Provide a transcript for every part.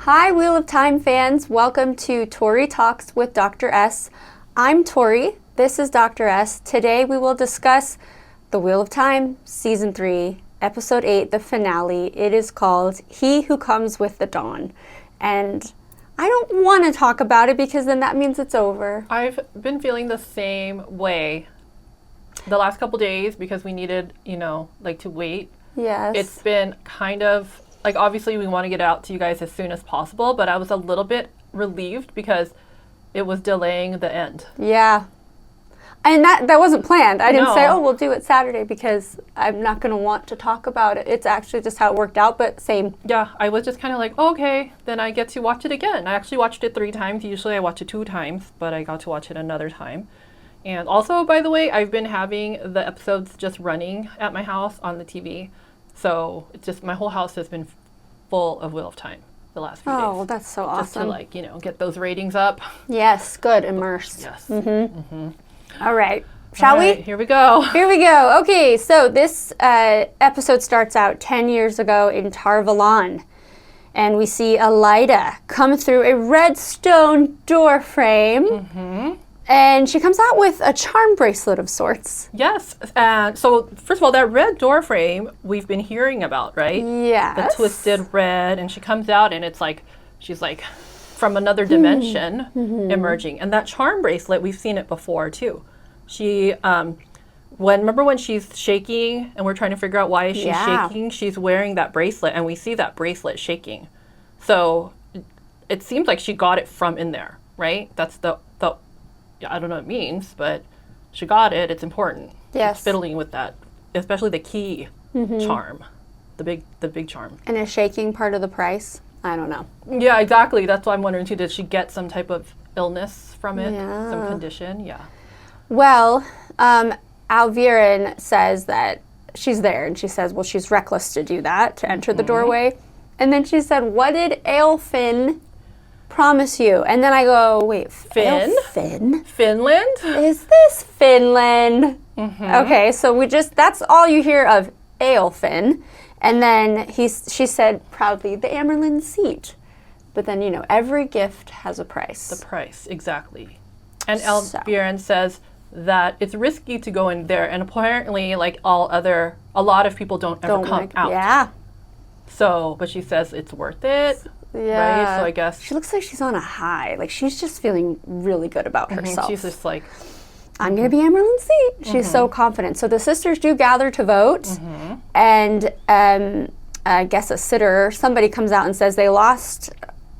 Hi, Wheel of Time fans. Welcome to Tori Talks with Dr. S. I'm Tori. This is Dr. S. Today we will discuss The Wheel of Time, Season 3, Episode 8, the finale. It is called He Who Comes with the Dawn. And I don't want to talk about it because then that means it's over. I've been feeling the same way the last couple days because we needed, to wait. Yes. It's been kind of, obviously we want to get out to you guys as soon as possible, but I was a little bit relieved because it was delaying the end. Yeah. And that wasn't planned. I didn't say, No. we'll do it Saturday because I'm not going to want to talk about it. It's actually just how it worked out, but same. Yeah, I was just kind of okay, then I get to watch it again. I actually watched it 3 times. Usually I watch it 2 times, but I got to watch it another time. And also, by the way, I've been having the episodes just running at my house on the TV. So it's just my whole house has been full of Wheel of Time the last few days. Oh, that's so awesome. Just to get those ratings up. Yes, good, immersed. Yes. All right, shall we? Here we go. Here we go. Okay, so this episode starts out 10 years ago in Tarvalon. And we see Elida come through a red stone door frame. And she comes out with a charm bracelet of sorts. Yes. So, first of all, that red door frame we've been hearing about, right? Yes. The twisted red. And she comes out and it's she's from another dimension emerging. And that charm bracelet, we've seen it before too. She, remember when she's shaking and we're trying to figure out why is she shaking? She's wearing that bracelet and we see that bracelet shaking. So it seems like she got it from in there, right? That's the I don't know what it means, but she got it. It's important. Yes. She's fiddling with that, especially the key charm, the big charm. And is shaking part of the price? I don't know. Yeah, exactly. That's why I'm wondering too. Did she get some type of illness from it? Yeah. Some condition? Yeah. Well, Alviren says that she's there, and she says, well, she's reckless to do that, to enter the doorway. And then she said, what did Aelfin promise you? And then I go, wait, Aelfin? Finland? Is this Finland? Okay, so that's all you hear of Aelfin. And then she said proudly, the Amerlin seat. But then, every gift has a price. The price, exactly. And Alviren says that it's risky to go in there, and apparently, a lot of people don't ever come out. Yeah. So, but she says it's worth it. Yeah. Right? So I guess she looks like she's on a high. She's just feeling really good about herself. She's just I'm going to be Amerlin's seat. She's so confident. So the sisters do gather to vote, and I guess a sitter, somebody comes out and says they lost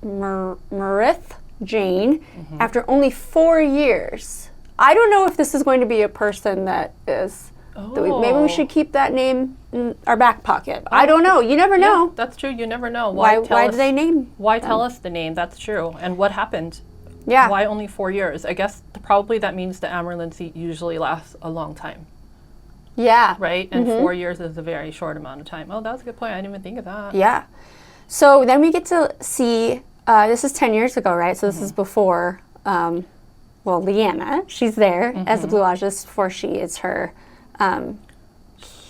Marith Jane after only 4 years. I don't know if this is going to be a person that is. Maybe we should keep that name in our back pocket. I don't know. You never know. Yeah, that's true. You never know. Why do they name? Why tell us the name? That's true. And what happened? Yeah. Why only 4 years? I guess probably that means the Amerlin seat usually lasts a long time. Yeah. Right? And 4 years is a very short amount of time. Oh, that was a good point. I didn't even think of that. Yeah. So then we get to see, this is 10 years ago, right? So this is before, Lyanna. She's there as a Blue Aegis before she is her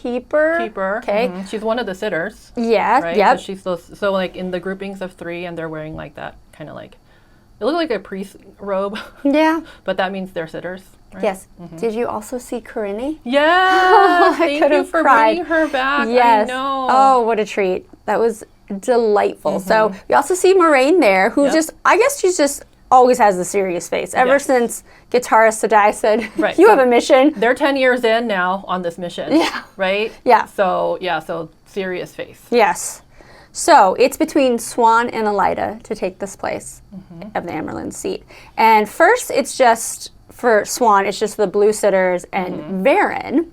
keeper. Okay. She's one of the sitters. Yeah. Right? Yep. So she's in the groupings of 3 and they're wearing that kind of it looked like a priest robe. Yeah. But that means they're sitters. Right? Yes. Did you also see Corinne? Yeah. Thank could you have for cried. bringing her back. Yes. I know. Oh, what a treat. That was delightful. So we also see Moraine there, who I guess she's just always has the serious face. Ever since Guitarist Sadai said, you have a mission. They're 10 years in now on this mission. Yeah. Right? Yeah. So serious face. Yes. So it's between Swan and Elida to take this place of the Amerlin seat. And first, it's just, for Swan, it's just the blue sitters and Varen.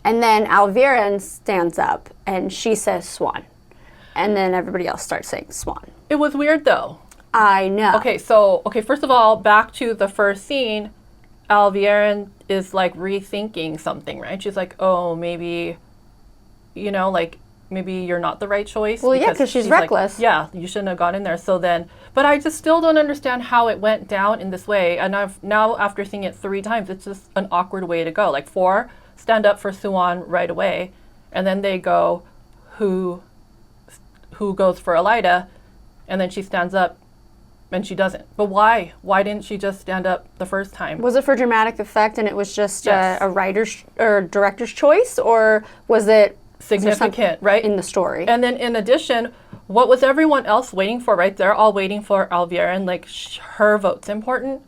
And then Alviren stands up and she says Swan. And then everybody else starts saying Swan. It was weird though. I know. Okay, first of all, back to the first scene, Alviren is rethinking something, right? She's oh, maybe, maybe you're not the right choice. Well, yeah, because she's reckless. You shouldn't have gone in there. So then, but I just still don't understand how it went down in this way. And now after seeing it 3 times, it's just an awkward way to go. 4 stand up for Swan right away, and then they go, who goes for Elida, and then she stands up and she doesn't. But why? Why didn't she just stand up the first time? Was it for dramatic effect and it was just Yes. a writer's or director's choice, or was it Significant, right? in the story? And then in addition, what was everyone else waiting for, right? They're all waiting for Alviera, and like her vote's important,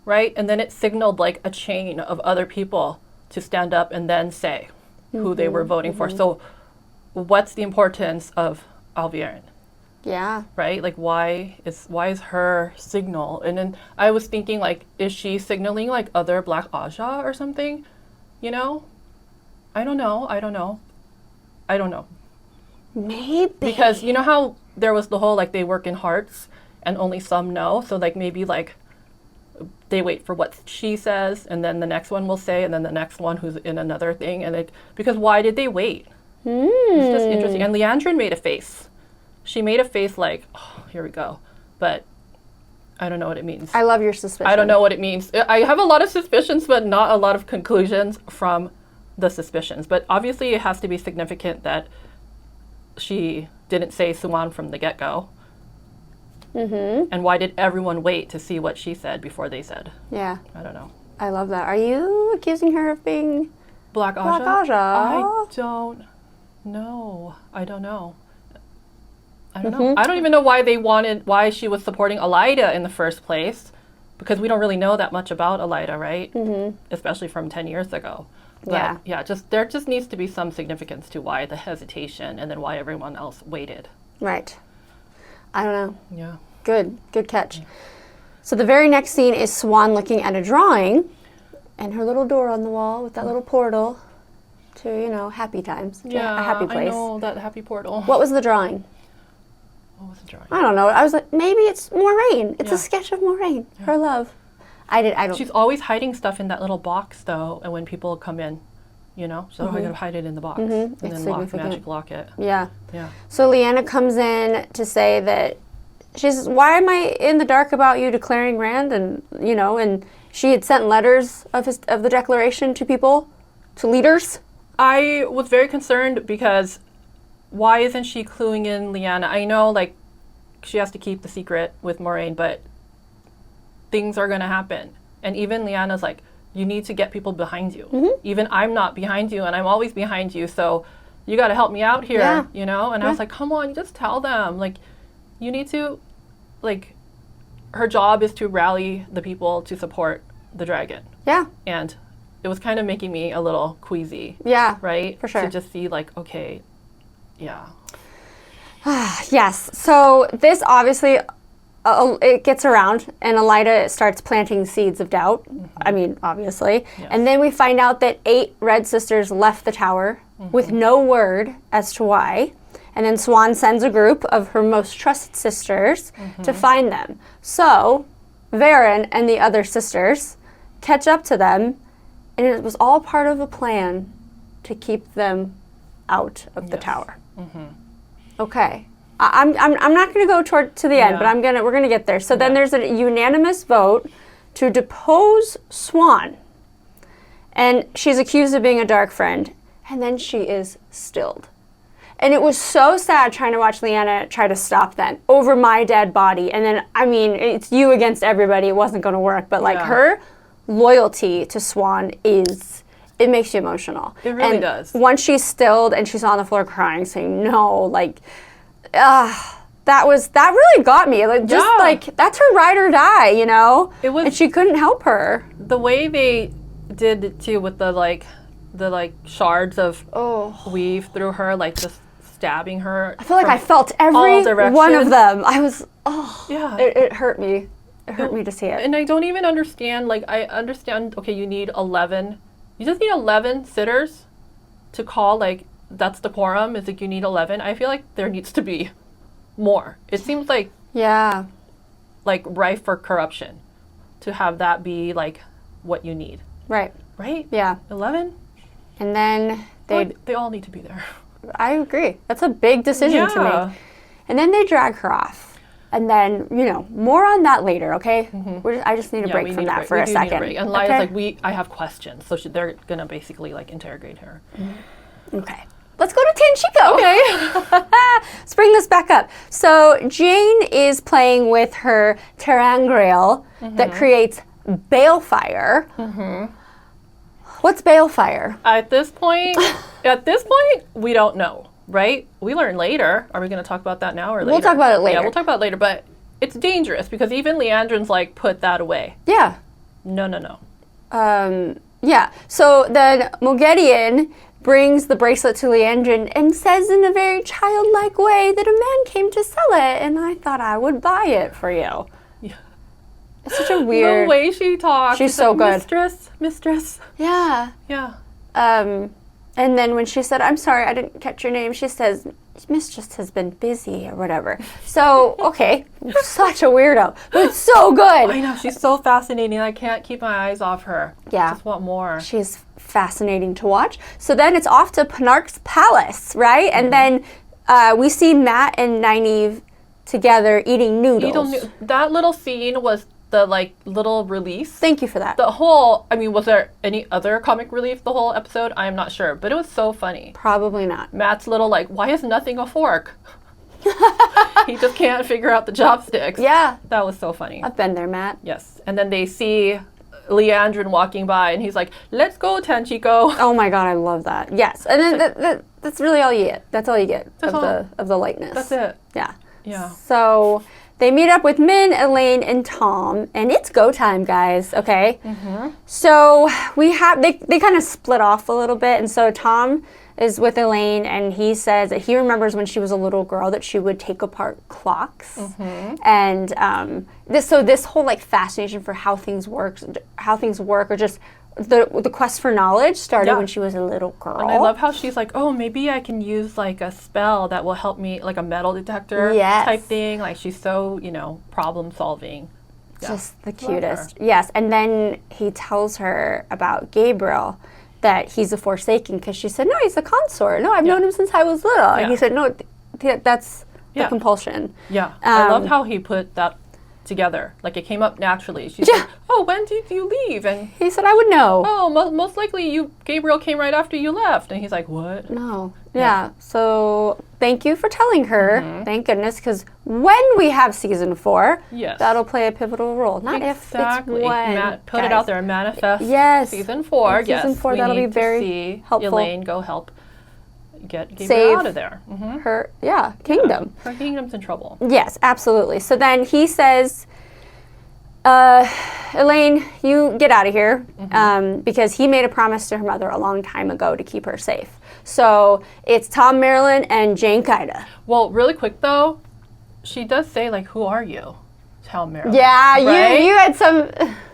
right? And then it signaled like a chain of other people to stand up and then say who they were voting for. So what's the importance of Alviera? Yeah. Right? Like why is her signal? And then I was thinking, like, is she signaling like other Black Aja or something? You know? I don't know. Maybe. Because you know how there was the whole like they work in hearts and only some know? So like maybe like they wait for what she says and then the next one will say and then the next one who's in another thing, and it, because why did they wait? It's just interesting. And Leandrin made a face. She made a face like, oh, here we go. But I don't know what it means. I love your suspicion. I don't know what it means. I have a lot of suspicions, but not a lot of conclusions from the suspicions. But obviously it has to be significant that she didn't say Suan from the get-go. And why did everyone wait to see what she said before they said? Yeah. I don't know. I love that. Are you accusing her of being Black Aja? Black Aja? I don't know. I don't know. I don't even know why she was supporting Elida in the first place, because we don't really know that much about Elida, right? Especially from 10 years ago. But there just needs to be some significance to why the hesitation and then why everyone else waited. Right. I don't know. Yeah. Good catch. So the very next scene is Swan looking at a drawing and her little door on the wall with that little portal to, happy times. A happy place. I know, that happy portal. What was the drawing? What was the drawing? I don't know. I was like, maybe it's Moraine. It's a sketch of Moraine. Her love. I don't. She's always hiding stuff in that little box, though, and when people come in, so I gotta hide it in the box and then magic lock it. Yeah. Yeah. So Leanna comes in to say that she says, "Why am I in the dark about you declaring Rand?" And and she had sent letters of the declaration to people, to leaders. I was very concerned because why isn't she cluing in Leanna? I know, like, she has to keep the secret with Moraine, but things are going to happen. And even Leanna's like, you need to get people behind you. Even I'm not behind you, and I'm always behind you, so you got to help me out here, And I was like, come on, just tell them. Like, you need to, like, her job is to rally the people to support the dragon. Yeah. And it was kind of making me a little queasy. Yeah. Right? For sure. To just see, like, okay, yeah. Yes. So this obviously, it gets around, and Elida starts planting seeds of doubt. I mean, obviously. Yes. And then we find out that 8 Red Sisters left the tower with no word as to why. And then Swan sends a group of her most trusted sisters to find them. So Varen and the other sisters catch up to them, and it was all part of a plan to keep them out of the tower. Okay. I'm not going to go to the end, but we're going to get there. So then there's a unanimous vote to depose Swan. And she's accused of being a dark friend, and then she is stilled. And it was so sad trying to watch Leanna try to stop them over my dead body. And then, I mean, it's you against everybody. It wasn't going to work. But, like, her loyalty to Swan it makes you emotional. It really does. Once she's stilled and she's on the floor crying, saying, no, like, that really got me. Like, just, like, that's her ride or die, It was, and she couldn't help her. The way they did it, too, with the shards of weave through her, like, just stabbing her. I feel like I felt every one of them. I was, it hurt me. It hurt me to see it. And I don't even understand, like, I understand, okay, you need 11. You just need 11 sitters to call, like, that's the quorum, is like you need 11. I feel like there needs to be more. It seems like, like, rife for corruption to have that be, like, what you need. Right? Yeah. 11? And then they all need to be there. I agree. That's a big decision to make. And then they drag her off. And then, more on that later, okay? I just need a break from that for a second. And Lia's like, I have questions. So they're going to basically, like, interrogate her. Okay. Let's go to Tanchico. Okay. Let's bring this back up. So Jane is playing with her terangrial that creates balefire. What's balefire? At this point, we don't know, right? We learn later. Are we going to talk about that now or later? We'll talk about it later. Yeah, we'll talk about it later, but it's dangerous because even Leandrin's like, put that away. Yeah. No. Yeah. So then Mogedion brings the bracelet to Leandrin and says in a very childlike way that a man came to sell it, and I thought I would buy it for you. Yeah. It's such a weird... The way she talks. She's so good. Mistress. Yeah. Yeah. And then when she said, I'm sorry, I didn't catch your name, she says, Mistress has been busy or whatever. So, okay, such a weirdo, but it's so good. I know, she's so fascinating. I can't keep my eyes off her. Yeah. I just want more. She's fascinating to watch. So then it's off to Penarch's palace, right? And then we see Matt and Nynaeve together eating noodles. That little scene was the like little release. Thank you for that. The whole, I mean, was there any other comic relief the whole episode? I am not sure, but it was so funny. Probably not. Matt's little like, why is nothing a fork? He just can't figure out the chopsticks. Yeah. That was so funny. I've been there, Matt. Yes. And then they see Leandrin walking by and he's like, let's go, Tanchico. Oh my God, I love that. Yes. And then that's really all you get. That's all you get of the lightness. That's it. Yeah. Yeah. So they meet up with Min, Elaine, and Tom, and it's go time, guys, okay? So we have, they kind of split off a little bit, and so Tom is with Elaine, and he says that he remembers when she was a little girl that she would take apart clocks. And this whole like fascination for how things work, or just the quest for knowledge started when she was a little girl. And I love how she's like, oh, maybe I can use like a spell that will help me, like a metal detector type thing. Like she's so, problem solving. Yeah. Just the cutest. Yes. And then he tells her about Gabriel, that he's a Forsaken, because she said, no, he's a consort. No, I've known him since I was little. And he said, no, that's the compulsion. Yeah. I love how he put that together. Like it came up naturally. She's like, oh, when did you leave? And he said, I would know. Oh, most likely Gabriel came right after you left. And he's like, what? No. Yeah. So thank you for telling her. Thank goodness, because when we have season 4, that'll play a pivotal role. Not if, it's when. Put it out there and manifest season 4. Season 4, that'll be very helpful. Elaine go help get Gabriel out of there. Her kingdom. Her kingdom's in trouble. Yes, absolutely. So then he says, Elaine, you get out of here, because he made a promise to her mother a long time ago to keep her safe. So it's Tom Marilyn and Jane Kaida. Well, really quick though, she does say like, who are you? Tom Marilyn. Yeah, right? you had some...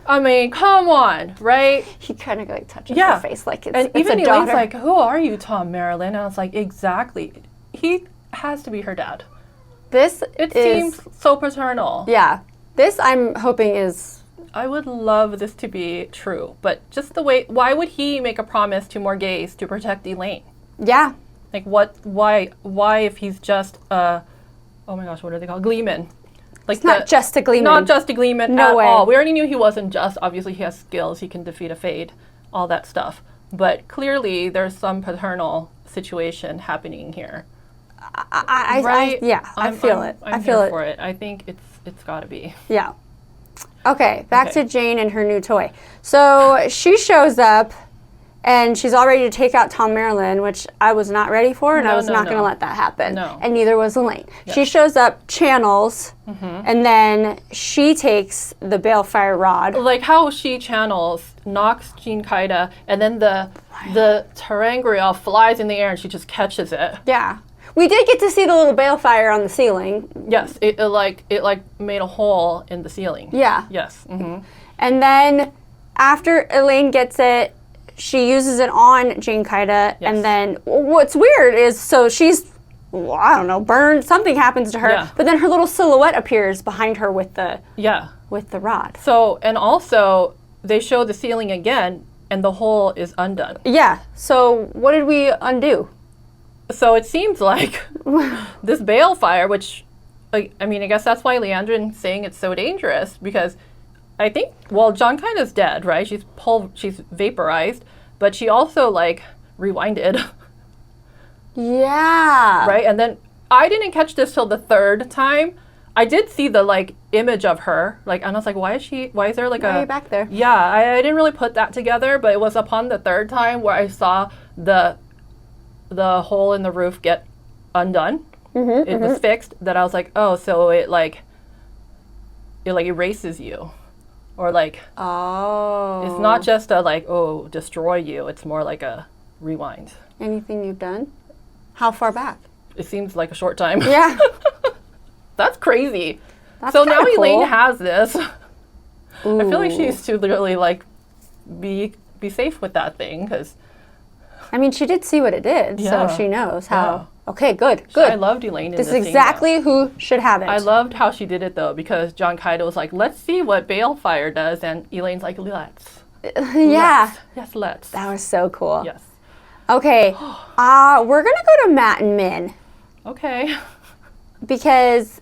I mean, come on, right? He kind of like touches her face like it's even a daughter. Elaine's like, who are you, Tom Marilyn? And I was like, exactly. He has to be her dad. It seems so paternal. Yeah. This I'm hoping is... I would love this to be true, but just the way, why would he make a promise to Morghese to protect Elaine? Yeah. Like why if he's just oh my gosh, what are they called? Gleeman. Like it's not just a Gleeman. Not just a Gleeman at all. We already knew he wasn't just. Obviously, he has skills. He can defeat a Fade, all that stuff. But clearly, there's some paternal situation happening here. I feel it. I'm here for it. I think it's got to be. Yeah. Okay, back to Jane and her new toy. So she shows up, and she's all ready to take out Tom Marilyn, which I was not ready for, and I was not going to let that happen. No. And neither was Elaine. Yes. She shows up, channels, and then she takes the balefire rod. Like how she channels, knocks Jane Kaida, and then the terangrial flies in the air, and she just catches it. Yeah. We did get to see the little balefire on the ceiling. Yes, it made a hole in the ceiling. Yeah. Yes. And then after Elaine gets it, she uses it on Jane Kaida, and then what's weird is, so she's, I don't know, burned, something happens to her, but then her little silhouette appears behind her with the rod. So, and also, they show the ceiling again, and the hole is undone. Yeah, so what did we undo? So it seems like this balefire, which, I mean, I guess that's why Leandrin's saying it's so dangerous, because I think, John Kaida's dead, right? She's vaporized, but she also, like, rewinded. Yeah. Right? And then I didn't catch this till the third time. I did see the like image of her, like, and I was like, why is there like Why are you back there? Yeah, I didn't really put that together, but it was upon the third time where I saw the hole in the roof get undone. It was fixed, that I was like, oh, so it like erases you, or like, it's not just a like, oh, destroy you. It's more like a rewind. Anything you've done? How far back? It seems like a short time. Yeah. That's crazy. That's So now kinda Elaine cool. has this. Ooh. I feel like she needs to literally like be safe with that thing, because I mean, she did see what it did, Yeah. so she knows how. Yeah. Okay, good. I loved Elaine in This this is scene, exactly who should have it. though. I loved how she did it though, because John Kaido was like, let's see what Balefire does, and Elaine's like, let's. Yeah. Let's. Yes, let's. That was so cool. Yes. Okay. We're going to go to Matt and Min Okay. because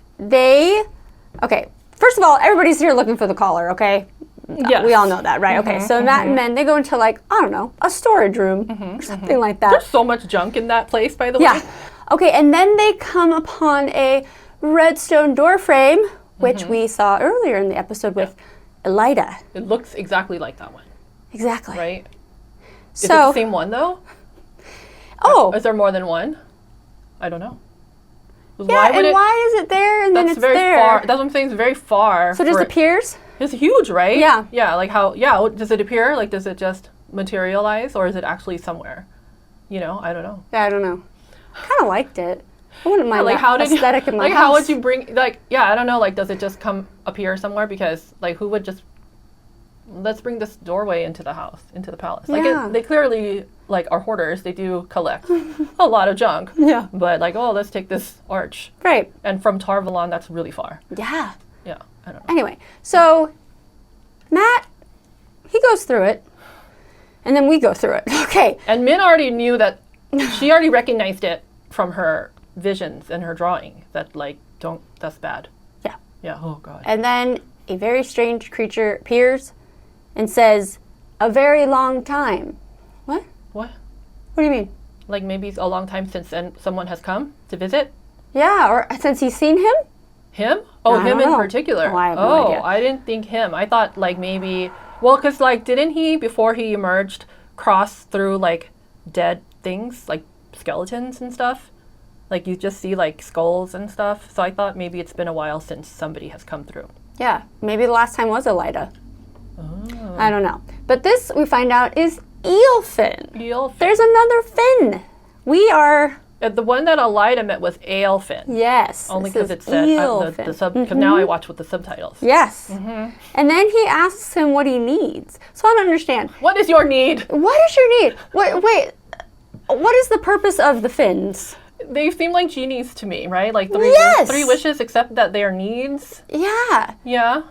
okay, first of all, everybody's here looking for the collar, okay? Yes. We all know that, right? Okay, so Matt and Min, they go into like, I don't know, a storage room or something like that. There's so much junk in that place, by the Yeah. way. Okay, and then they come upon a redstone door frame, which we saw earlier in the episode with Elida. It looks exactly like that one, Exactly. right? Is it So, the same one though? oh, Is there more than one? I don't know. yeah, and why is it there and then That's it's very there? far. That's what I'm saying. It's very far. So it just for appears? It's huge, right? Yeah. Yeah, like how? Yeah. Does it appear? Like, does it just materialize, or is it actually somewhere? You know, I don't know. Yeah, I don't know. Kind of liked it. I wouldn't mind Like, that how did aesthetic in my like house. how would you bring? Like, yeah, I don't know. Like, does it just appear somewhere? Because like, who would just let's bring this doorway into the house, into the palace? Like, Yeah. they clearly like are hoarders. They do collect a lot of junk. Yeah. But like, oh, let's take this arch. Right. And from Tarvalon, that's really far. Yeah. Yeah, I don't know. Anyway, so Matt, he goes through it, and then we go through it. Okay. And Min already knew that, she already recognized it from her visions and her drawing, that like, that's bad. Yeah. Yeah, oh God. And then a very strange creature appears and says, "A very long time." What? What? What do you mean? Like maybe it's a long time since someone has come to visit? Yeah, or since he's seen him? Him? Oh, I him don't in know. particular. Oh, I have no idea. I didn't think him. I thought like maybe, well, because like, didn't he, before he emerged, cross through like dead things, like skeletons and stuff? Like you just see like skulls and stuff. So I thought maybe it's been a while since somebody has come through. Yeah, maybe the last time was Elida. Oh. I don't know. But this, we find out, is eelfin. Eelfin. There's another fin. We are, The one that Elida met was Aelfin. yes. Only this because is it said eelfin. the sub. Because now I watch with the subtitles. Yes. And then he asks him what he needs. So I don't understand. What is your need? What is your need? Wait. What is the purpose of the fins? They seem like genies to me, right? Like Yes! three wishes, except that they are needs. Yeah. Yeah.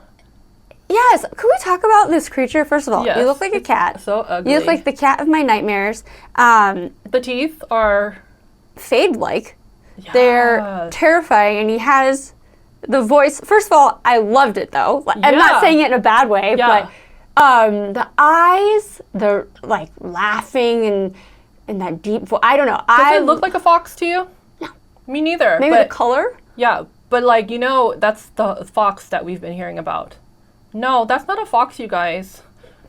Yes. Could we talk about this creature? First of all, Yes. you look like a cat. So ugly. You look like the cat of my nightmares. The teeth are. Fade-like. They're Yes. terrifying, and he has the voice. First of all, I loved it though. I'm Yeah. not saying it in a bad way, Yeah. but the eyes, they're like laughing and that deep voice. I don't know. Does it look like a fox to you? No. Me neither. maybe but, the color? Yeah, but like, you know, that's the fox that we've been hearing about. No, that's not a fox, you guys.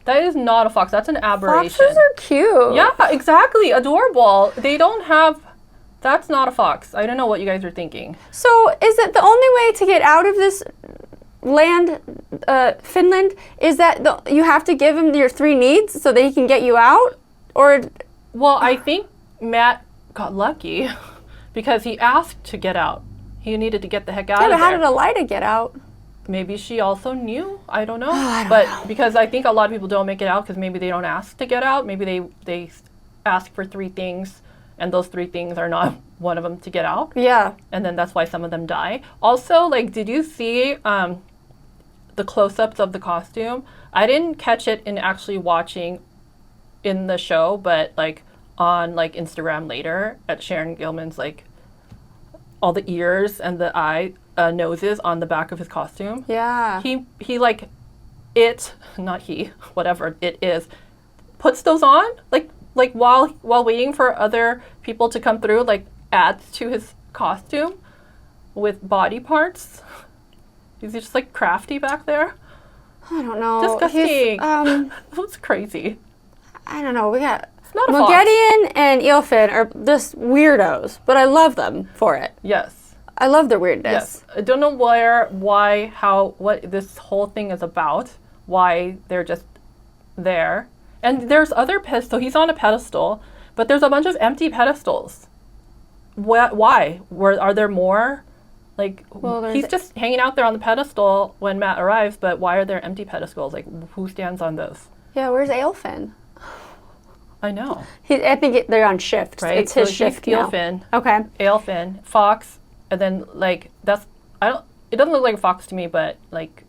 That is not a fox. That's an aberration. Foxes are cute. Yeah, exactly. Adorable. They don't have. That's not a fox. I don't know what you guys are thinking. So is it the only way to get out of this land, Finland, is that you have to give him your 3 needs so that he can get you out? Or Well, I think Matt got lucky because he asked to get out. He needed to get the heck out yeah, of but how there. did Elida get out? Maybe she also knew. I don't know. I don't but know. because I think a lot of people don't make it out because maybe they don't ask to get out. Maybe they ask for 3 things, and those 3 things are not one of them to get out. Yeah. And then that's why some of them die. Also, like, did you see the close-ups of the costume? I didn't catch it in actually watching in the show, but like on like Instagram later at Sharon Gilman's, like all the ears and the noses on the back of his costume. Yeah. He like, it, not he, whatever it is, puts those on like like while waiting for other people to come through, like adds to his costume with body parts. He's just like crafty back there. I don't know. Disgusting. That's crazy. I don't know. We got not a fox. Mogedion and Eelfin are just weirdos, but I love them for it. Yes. I love their weirdness. Yes. I don't know what this whole thing is about. Why they're just there. And there's other pedestals. So he's on a pedestal, but there's a bunch of empty pedestals. Why? Are there more? Like, he's just hanging out there on the pedestal when Matt arrives, but why are there empty pedestals? Like, who stands on those? Yeah, where's Eelfin? I know. I think they're on shift. Right? It's his shift now. Eelfin. Okay. Eelfin, Fox, and then, like, it doesn't look like a fox to me, but, like,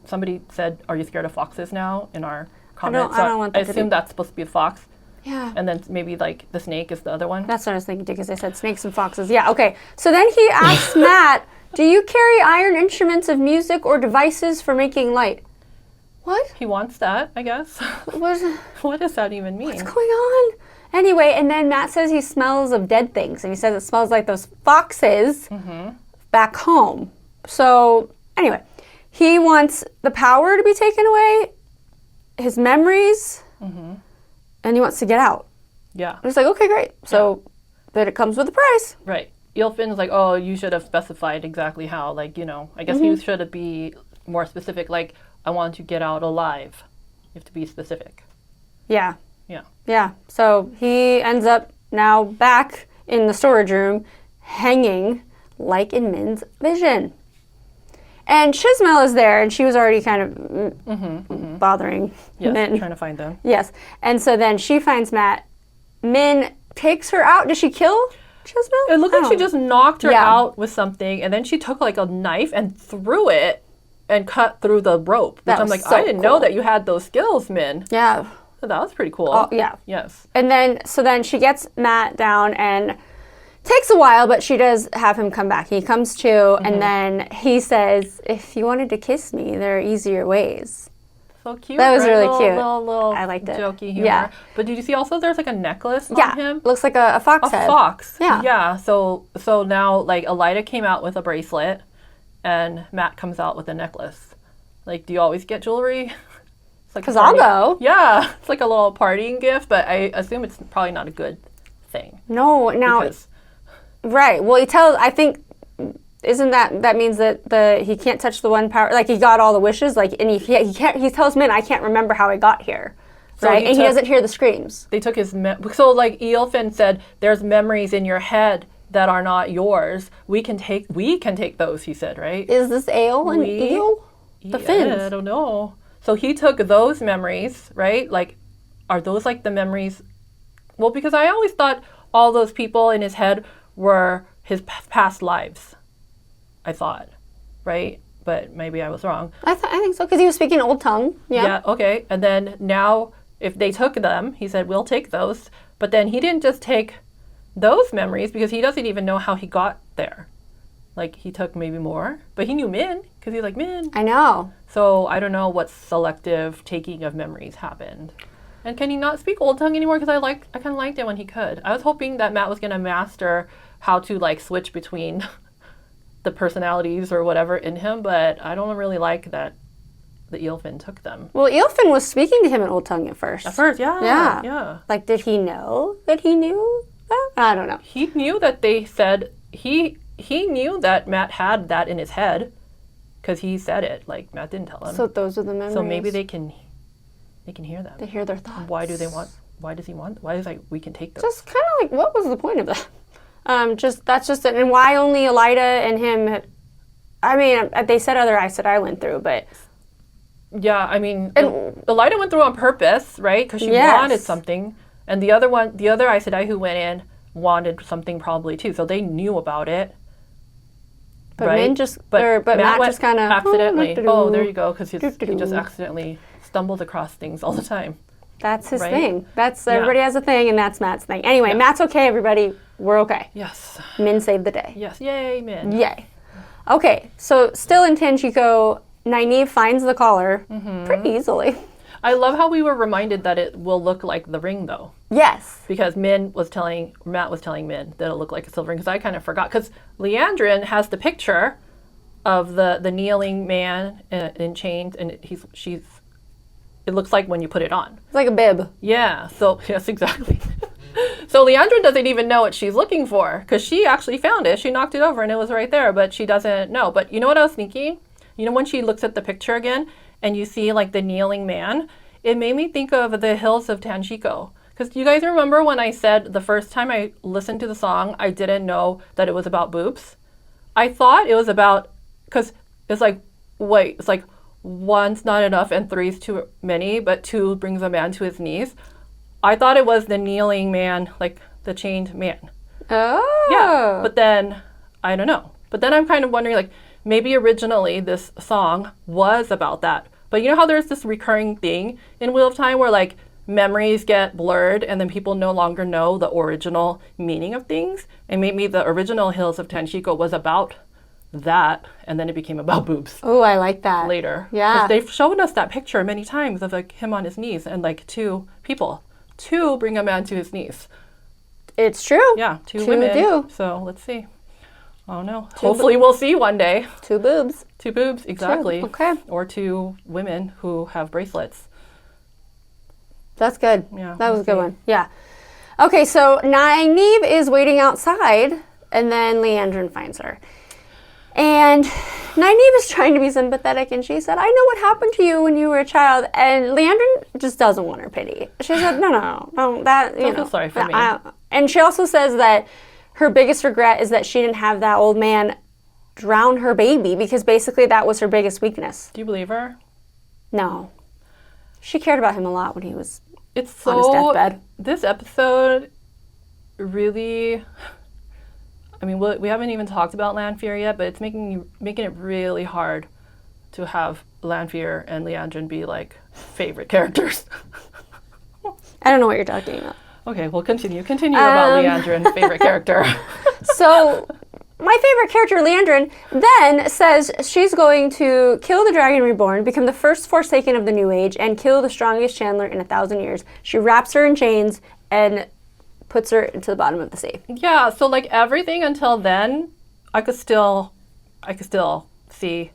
somebody said, are you scared of foxes now in our comments? I don't want that I assume that's supposed to be a fox. Yeah. And then maybe, like, the snake is the other one. That's what I was thinking, too, because they said snakes and foxes. Yeah, okay. So then he asks Matt, do you carry iron instruments of music or devices for making light? What? He wants that, I guess. What does that even mean? What's going on? Anyway, and then Matt says he smells of dead things, and he says it smells like those foxes back home. So, anyway, he wants the power to be taken away, his memories, and he wants to get out. Yeah. And it's like, okay, great. So then it comes with a price. Right. Eelfin's like, oh, you should have specified exactly how. Like, I guess you should be more specific. Like, I want to get out alive. You have to be specific. Yeah. Yeah. Yeah. So he ends up now back in the storage room, hanging like in Min's vision. And Chismel is there, and she was already kind of bothering Min. Trying to find them. Yes. And so then she finds Matt. Min takes her out. Did she kill Chismel? It looked like she just knocked her out with something, and then she took like a knife and threw it and cut through the rope. Which I'm like, I didn't know that you had those skills, Min. Yeah. So that was pretty cool. Oh, yeah. Yes. And then, so then she gets Matt down, and takes a while, but she does have him come back. He comes to, and then he says, if you wanted to kiss me, there are easier ways. So cute. That was really cute. Little I liked it. Jokey humor. Yeah. But did you see also there's like a necklace on him? Looks like a fox head. A fox. Yeah. Yeah. So now like Elida came out with a bracelet and Matt comes out with a necklace. Like, do you always get jewelry? Because I'll go. Yeah. It's like a little partying gift, but I assume it's probably not a good thing. No, now right. Well, I think isn't that means that he can't touch the one power, like he got all the wishes, like, and he tells Min, I can't remember how I got here. So right? And he doesn't hear the screams. They took his so like Eelfin said, there's memories in your head that are not yours. We can take those, he said, right? Is this ale and eel? The fins. I don't know. So he took those memories, right? Like, are those like the memories? Well, because I always thought all those people in his head were his past lives. I thought, right? But maybe I was wrong. I think so, because he was speaking Old Tongue. Yeah. Yeah, okay. And then now, if they took them, he said, we'll take those. But then he didn't just take those memories, because he doesn't even know how he got there. Like, he took maybe more. But he knew Min, because he's like, Min. I know. So I don't know what selective taking of memories happened. And can he not speak Old Tongue anymore? Because I kind of liked it when he could. I was hoping that Matt was going to master how to, like, switch between the personalities or whatever in him, but I don't really like that the Eelfin took them. Well, Eelfin was speaking to him in Old Tongue at first. Yeah. Yeah. Like, did he know that he knew that? I don't know. He knew that they said, he knew that Matt had that in his head, because he said it. Like, Matt didn't tell him. So those are the memories. So maybe they can hear them. They hear their thoughts. Why does he want, why is like, we can take those? Just kind of like, what was the point of that? That's just it. And why only Elida and him they said other Aes Sedai went through, but... Yeah, I mean, Elida went through on purpose, right? Because she wanted something. And the other Aes Sedai who went in wanted something probably too. So they knew about it. But right? Matt just kind of... accidentally. Oh, there you go. Because he just accidentally stumbles across things all the time. That's his thing. Everybody has a thing, and that's Matt's thing. Anyway, Matt's okay, everybody. We're okay. Yes. Min saved the day. Yes. Yay, Min. Yay. Okay, so still in Tanchico, Nynaeve finds the collar pretty easily. I love how we were reminded that it will look like the ring, though. Because Matt was telling Min that it looked like a silver ring, because I kind of forgot. Because Leandrin has the picture of the kneeling man in chains, and it looks like when you put it on. It's like a bib. Yeah, so, yes, exactly. So Leandrin doesn't even know what she's looking for, because she actually found it. She knocked it over, and it was right there, but she doesn't know. But you know what I was thinking? You know when she looks at the picture again, and you see, like, the kneeling man? It made me think of the hills of Tanchico. Because you guys remember when I said the first time I listened to the song, I didn't know that it was about boobs? I thought it was about, because it's like, wait, it's like one's not enough and three's too many, but two brings a man to his knees. I thought it was the kneeling man, like the chained man. Oh. Yeah, but then, I don't know. But then I'm kind of wondering, like, maybe originally this song was about that. But you know how there's this recurring thing in Wheel of Time where, like, memories get blurred and then people no longer know the original meaning of things? And maybe the original Hills of Tanchico was about that, and then it became about boobs. Oh, I like that. Later. Yeah. 'Cause they've shown us that picture many times of, like, him on his knees and, like, two people. Two bring a man to his knees. It's true. Yeah, two women. do. So let's see. Oh no. Hopefully we'll see one day. Two boobs. Two boobs, exactly. True. Okay. Or two women who have bracelets. That's good. Yeah, That was we'll a good see. one. Yeah. Okay, so Nynaeve is waiting outside, and then Leandrin finds her. And Nynaeve is trying to be sympathetic, and she said, I know what happened to you when you were a child. And Leandrin just doesn't want her pity. She said, no, that, you Don't know. feel sorry for me. And she also says that her biggest regret is that she didn't have that old man drown her baby, because basically that was her biggest weakness. Do you believe her? No. She cared about him a lot when he was It's on his so... deathbed. This episode really... I mean, we haven't even talked about Lanfear yet, but it's making it really hard to have Lanfear and Leandrin be, like, favorite characters. I don't know what you're talking about. Okay, we'll continue. Continue about Leandrin, favorite character. So, my favorite character, Leandrin, then says she's going to kill the Dragon Reborn, become the first Forsaken of the New Age, and kill the strongest Chandler in 1,000 years. She wraps her in chains and puts her into the bottom of the sea. Yeah, so, like, everything until then, I could still see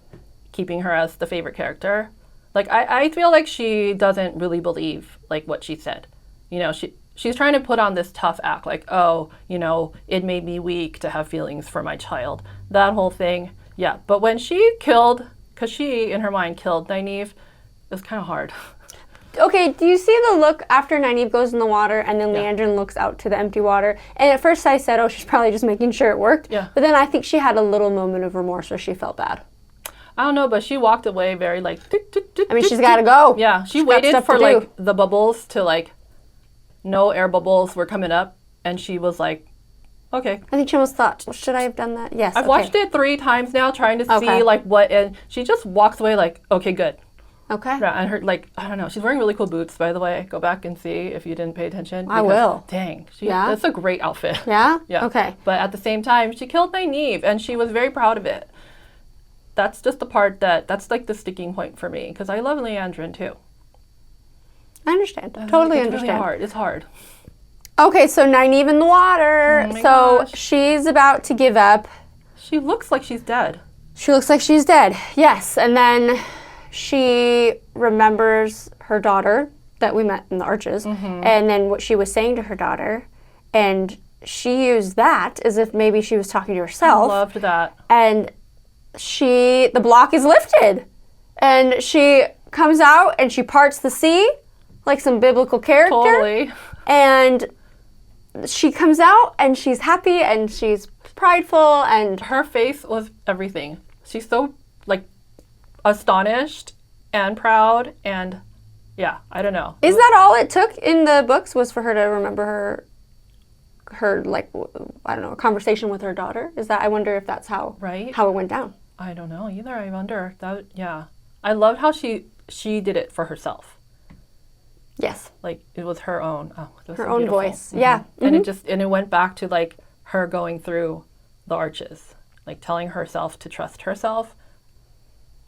keeping her as the favorite character. Like, I feel like she doesn't really believe, like, what she said. You know, she's trying to put on this tough act, like, oh, you know, it made me weak to have feelings for my child. That whole thing, yeah. But when she killed, because she, in her mind, killed Nynaeve, it was kind of hard. Okay, do you see the look after Nynaeve goes in the water and then Leandrin looks out to the empty water? And at first I said, oh, she's probably just making sure it worked. Yeah. But then I think she had a little moment of remorse where she felt bad. I don't know, but she walked away very, like... I mean, she's got to go. Yeah, she She's got waited stuff for, to do. like, the bubbles to, like, no air bubbles were coming up, and she was like, okay. I think she almost thought, well, should I have done that? Yes. I've watched it 3 times now, trying to see, like, what... And she just walks away like, okay, good. Okay. Yeah, and her, like, I don't know. She's wearing really cool boots, by the way. Go back and see if you didn't pay attention. I will. Dang. Yeah? That's a great outfit. Yeah? Yeah. Okay. But at the same time, she killed Nynaeve, and she was very proud of it. That's just the part that's, like, the sticking point for me, because I love Leandrin, too. I understand. Totally it's understand. Really hard. It's hard. Okay, so Nynaeve in the water. Oh my so gosh. she's about to give up. She looks like she's dead. She looks like she's dead. Yes. And then she remembers her daughter that we met in the Arches. Mm-hmm. And then what she was saying to her daughter. And she used that as if maybe she was talking to herself. I loved that. And the block is lifted. And she comes out and she parts the sea like some biblical character. Totally. And she comes out and she's happy and she's prideful and Her face was everything. She's so, like, astonished and proud and, yeah, I don't know. is that all it took in the books was for her to remember her like, I don't know, a conversation with her daughter? Is that, I wonder if that's how Right. how it went down. I don't know either. I wonder. That, yeah. I loved how she did it for herself. Yes. Like, it was her own. Oh, it was Her so own beautiful. voice. Yeah. And it went back to, like, her going through the Arches, like, telling herself to trust herself.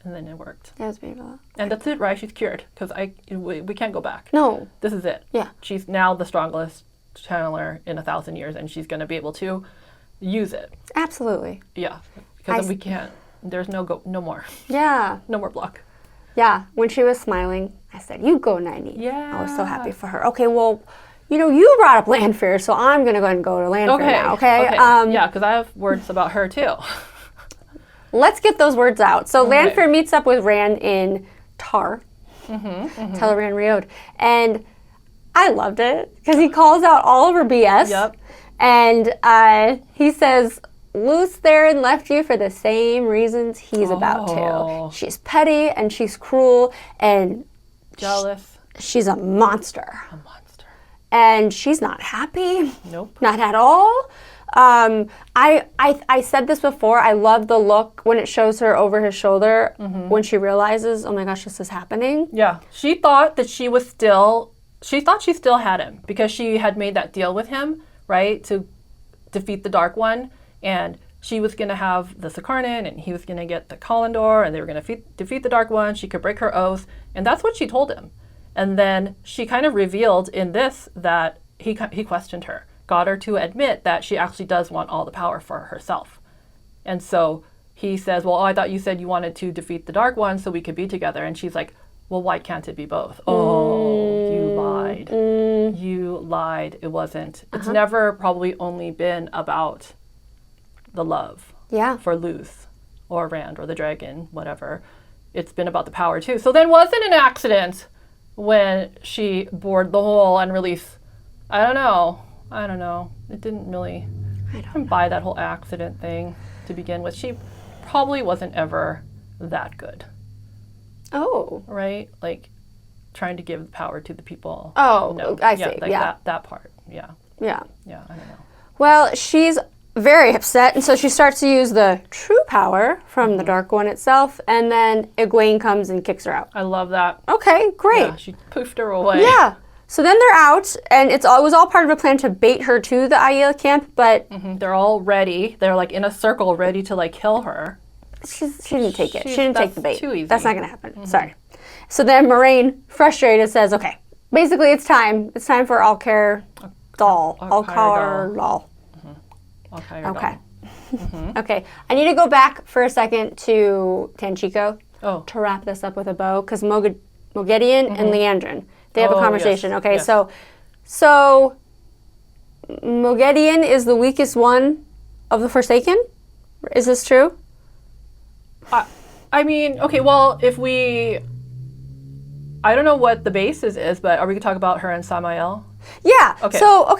And then it worked. That was beautiful. And that's it, right? She's cured because we can't go back. No. This is it. Yeah. She's now the strongest channeler in 1,000 years, and she's going to be able to use it. Absolutely. Yeah, because we can't. There's no more. Yeah. No more block. Yeah. When she was smiling, I said, "You go, 90." Yeah. I was so happy for her. Okay, well, you brought up land fear, so I'm going to go ahead and go to land fear now, okay? Yeah, because I have words about her too. Let's get those words out. So land fear meets up with Rand in Tar. Teleran Riod. And I loved it because he calls out all of her BS. Yep. And he says, Luce Theron left you for the same reasons he's about to. She's petty and she's cruel and jealous. She's a monster. A monster. And she's not happy. Nope. Not at all. I said this before. I love the look when it shows her over his shoulder when she realizes, oh my gosh, this is happening. Yeah. She thought that she still had him because she had made that deal with him, right, to defeat the Dark One. And she was going to have the Sakarnan and he was going to get the Kalendor and they were going to defeat the Dark One. She could break her oath. And that's what she told him. And then she kind of revealed in this that he questioned her, got her to admit that she actually does want all the power for herself. And so he says, well, I thought you said you wanted to defeat the Dark One so we could be together. And she's like, well, why can't it be both? Oh, you lied. You lied. It wasn't. It's never probably only been about the love for Luce or Rand or the dragon, whatever. It's been about the power too. So then was it an accident when she bored the hole and released? I don't know. It didn't really. I didn't buy that whole accident thing to begin with. She probably wasn't ever that good. Oh. Right? Like trying to give the power to the people. Oh, no. I see. Yeah. That part. Yeah. Yeah. Yeah, I don't know. Well, she's very upset, and so she starts to use the true power from the Dark One itself, and then Egwene comes and kicks her out. I love that. Okay, great. Yeah, she poofed her away. Yeah. So then they're out, and it was all part of a plan to bait her to the Aiel camp, but... They're all ready. They're like in a circle ready to like kill her. She didn't take it. She didn't take the bait. Too easy. That's not going to happen. Sorry. So then Moraine, frustrated, says, okay, basically it's time. It's time for Alcair Doll. Alcair Doll. Okay. Okay. I need to go back for a second to Tanchico to wrap this up with a bow, because Moghedien and Liandrin, they have a conversation. Yes. Okay, yes. So Moghedien is the weakest one of the Forsaken? Is this true? I mean, okay, well, I don't know what the basis is, but are we going to talk about her and Samael? Yeah. Okay. So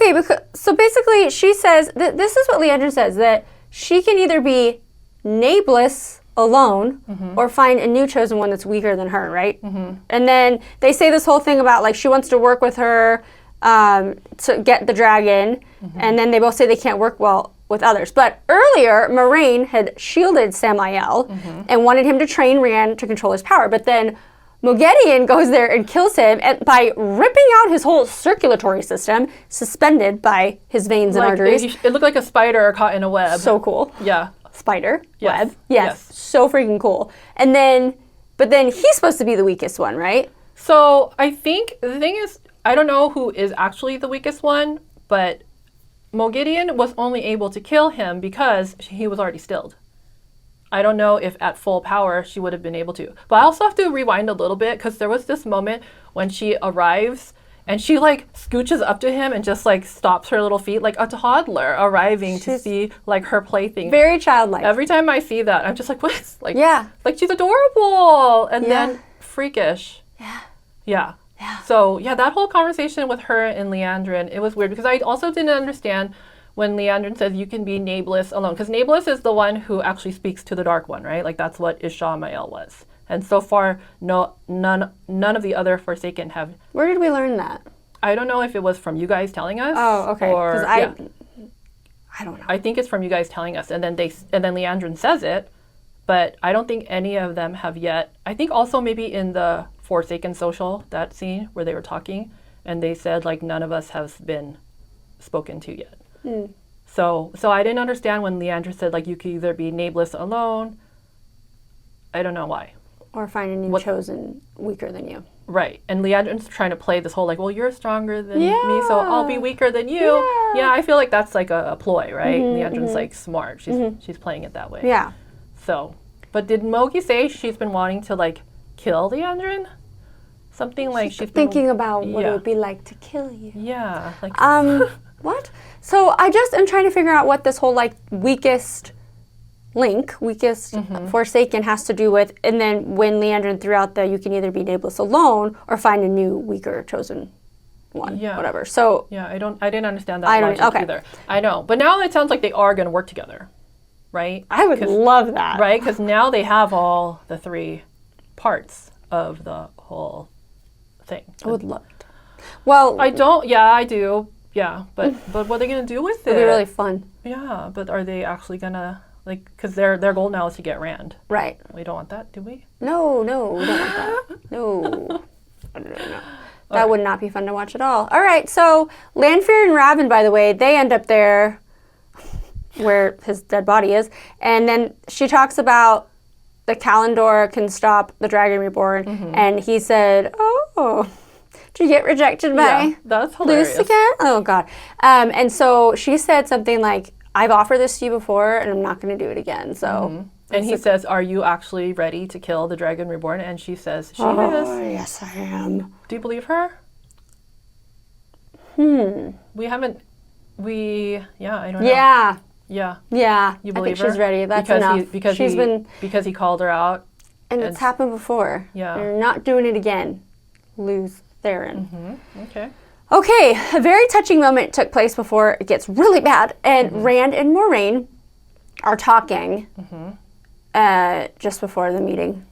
basically she says, this is what Liandrin says, that she can either be nameless alone or find a new chosen one that's weaker than her, right? And then they say this whole thing about like she wants to work with her to get the dragon, and then they both say they can't work well with others. But earlier, Moraine had shielded Samael and wanted him to train Rand to control his power, but then Moghedien goes there and kills him by ripping out his whole circulatory system, suspended by his veins and arteries. It looked like a spider caught in a web. So cool. Yeah. Spider, Yes. web. Yes. So freaking cool. But then he's supposed to be the weakest one, right? So I think the thing is, I don't know who is actually the weakest one, but Moghedien was only able to kill him because he was already stilled. I don't know if at full power she would have been able to. But I also have to rewind a little bit because there was this moment when she arrives and she like scooches up to him and just like stops her little feet like a toddler arriving to see like her plaything. Very childlike. Every time I see that, I'm just like, what? Like, yeah. Like she's adorable and then freakish. Yeah. Yeah. Yeah. So yeah, that whole conversation with her and Liandrin, it was weird because I also didn't understand when Liandrin says you can be nameless alone, because nameless is the one who actually speaks to the Dark One, right? Like that's what Ishamael was. And so far, none of the other Forsaken have. Where did we learn that? I don't know if it was from you guys telling us. Oh, okay. Or I don't know. I think it's from you guys telling us, and then Liandrin says it, but I don't think any of them have yet. I think also maybe in the Forsaken social, that scene where they were talking, and they said like none of us have been spoken to yet. So I didn't understand when Liandrin said like you could either be nameless alone. I don't know why. Or find a new chosen weaker than you. Right. And Leandrin's trying to play this whole like, well, you're stronger than me, so I'll be weaker than you. Yeah, I feel like that's like a ploy, right? Leandrin's like smart. She's playing it that way. Yeah. So, but did Mogi say she's been wanting to like kill Leandrin? Something like she's been thinking about what it would be like to kill you. Yeah. Like what? So I just am trying to figure out what this whole like weakest Forsaken has to do with, and then when Leandrin threw out the you can either be nameless alone or find a new weaker chosen one, whatever. So yeah, I didn't understand that logic either. I know, but now it sounds like they are going to work together, right? I would love that, right? Because now they have all the 3 parts of the whole thing. I would love it. Well, I don't. Yeah, I do. Yeah, but what are they going to do with it? It'll be really fun. Yeah, but are they actually gonna? Like, because their goal now is to get Rand. Right. We don't want that, do we? No, we don't want that. No. That would not be fun to watch at all. All right, so Lanfear and Raven, by the way, they end up there where his dead body is. And then she talks about the Kalendor can stop the Dragon Reborn. And he said, oh, did you get rejected by that's hilarious. Luce again? Oh, God. And so she said something like, I've offered this to you before, and I'm not going to do it again. So, and he says, "Are you actually ready to kill the Dragon Reborn?" And she says, "She is." Yes, I am. Do you believe her? We haven't. I don't know. Yeah. Yeah. You believe her? She's ready. That's enough. Because he called her out. And it's happened before. Yeah. You're not doing it again. Lose Theron. Okay. Okay, a very touching moment took place before it gets really bad, and Rand and Moraine are talking just before the meeting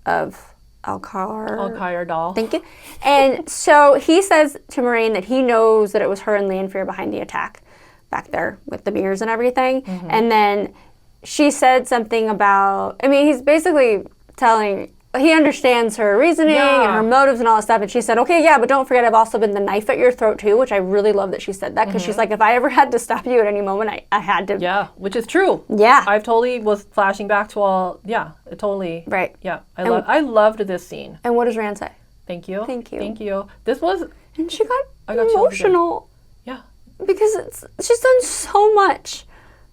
of Alcair Doll. Thank you. And so he says to Moraine that he knows that it was her and Lanfear behind the attack back there with the mirrors and everything. And then she said something about, he's basically telling, he understands her reasoning and her motives and all that stuff. And she said, okay, yeah, but don't forget I've also been the knife at your throat too, which I really love that she said that, because she's like, if I ever had to stop you at any moment, I had to. Yeah, which is true. Yeah. I've totally was flashing back to all, it totally. Right. Yeah, I loved this scene. And what does Rand say? Thank you. Thank you. Thank you. This was. And she got chills emotional. Yeah. Because she's done so much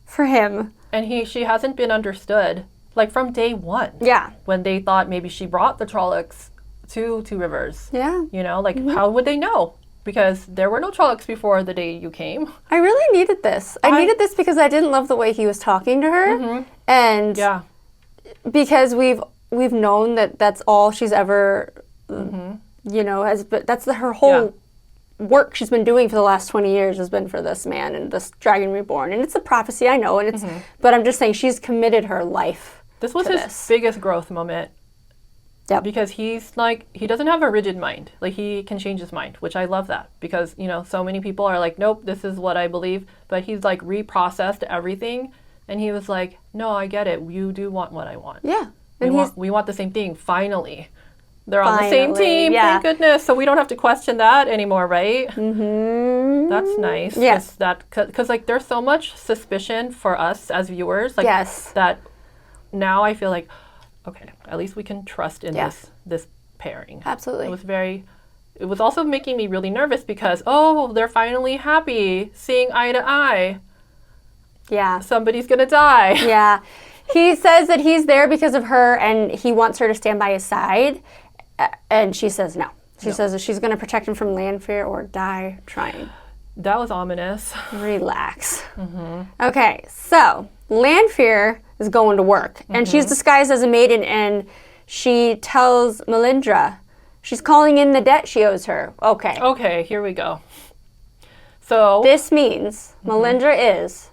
for him. And she hasn't been understood. Like from day one. Yeah. When they thought maybe she brought the Trollocs to Two Rivers. Yeah. How would they know? Because there were no Trollocs before the day you came. I really needed this. I needed this because I didn't love the way he was talking to her. And because we've known that that's all she's ever, that's her whole work she's been doing for the last 20 years has been for this man and this Dragon Reborn. And it's a prophecy, I know, and it's, but I'm just saying she's committed her life. This was his biggest growth moment. Yeah. Because he's like, he doesn't have a rigid mind. Like, he can change his mind, which I love that. Because, so many people are like, nope, this is what I believe. But he's like reprocessed everything. And he was like, no, I get it. You do want what I want. Yeah. We want the same thing, finally. They're on the same team, thank goodness. So we don't have to question that anymore, right? That's nice. Yes. Because there's so much suspicion for us as viewers. That now I feel like, okay, at least we can trust in this pairing. Absolutely. It was also making me really nervous because, they're finally happy, seeing eye to eye. Yeah. Somebody's going to die. Yeah. He says that he's there because of her and he wants her to stand by his side. And she says no. She says that she's going to protect him from Lanfear or die trying. That was ominous. Relax. Okay, so Lanfear is going to work. And she's disguised as a maiden, and she tells Melindra she's calling in the debt she owes her. Okay. Okay, here we go. So this means Melindra is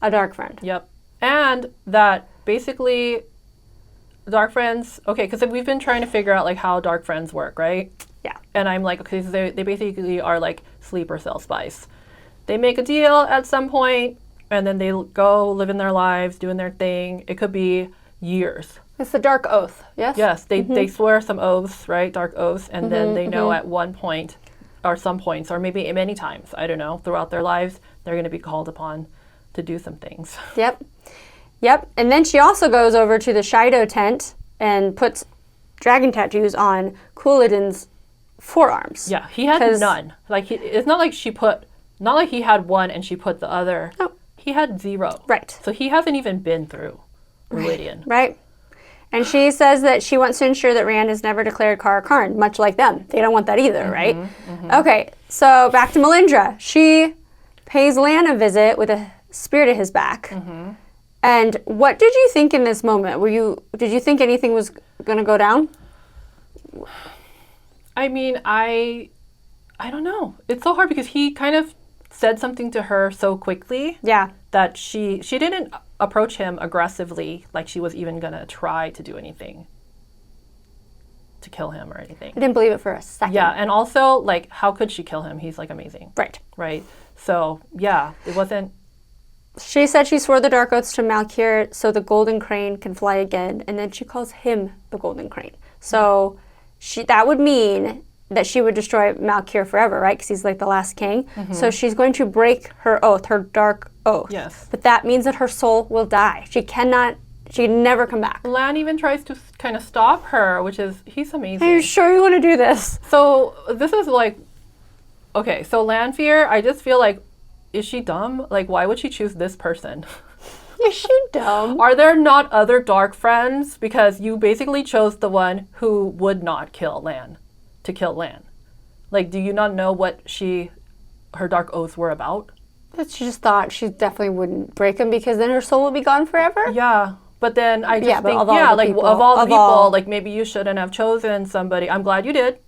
a dark friend. Yep. And that basically dark friends, okay, because we've been trying to figure out how dark friends work, right? Yeah. And I'm like, okay, so they basically are like sleeper cell spies. They make a deal at some point, and then they go living their lives, doing their thing. It could be years. It's the dark oath, yes? Yes, they swear some oaths, right? Dark oaths, and then they know at one point, or some points, or maybe many times, I don't know, throughout their lives, they're going to be called upon to do some things. Yep. And then she also goes over to the Shido tent and puts dragon tattoos on Couladin's forearms. Yeah, he had none. Like it's not like not like he had one and she put the other. No. He had 0. Right. So he hasn't even been through Meridian. Right. And she says that she wants to ensure that Rand is never declared Kara Karn, much like them. They don't want that either, right? Okay, so back to Melindra. She pays Lan a visit with a spear to his back. And what did you think in this moment? Did you think anything was going to go down? I mean, I don't know. It's so hard because he kind of said something to her so quickly. Yeah. That she didn't approach him aggressively, like she was even going to try to do anything to kill him or anything. I didn't believe it for a second. Yeah, and also, like, how could she kill him? He's, like, amazing. Right. Right? So, yeah, it wasn't... She said she swore the dark oaths to Malkier so the golden crane can fly again, and then she calls him the golden crane. So that would mean that she would destroy Malkier forever, right? Because he's like the last king. So she's going to break her oath, her dark oath. Yes. But that means that her soul will die. She can never come back. Lan even tries to kind of stop her, which is, he's amazing. Are you sure you want to do this? So this is like, okay, so Lanfear, I just feel like, is she dumb? Like, why would she choose this person? Is she dumb? Are there not other dark friends? Because you basically chose the one who would not kill Lan, to kill Lan. Like, do you not know what her dark oaths were about? But she just thought she definitely wouldn't break him because then her soul would be gone forever? Yeah. But then I just think, of all the people, like maybe you shouldn't have chosen somebody. I'm glad you did.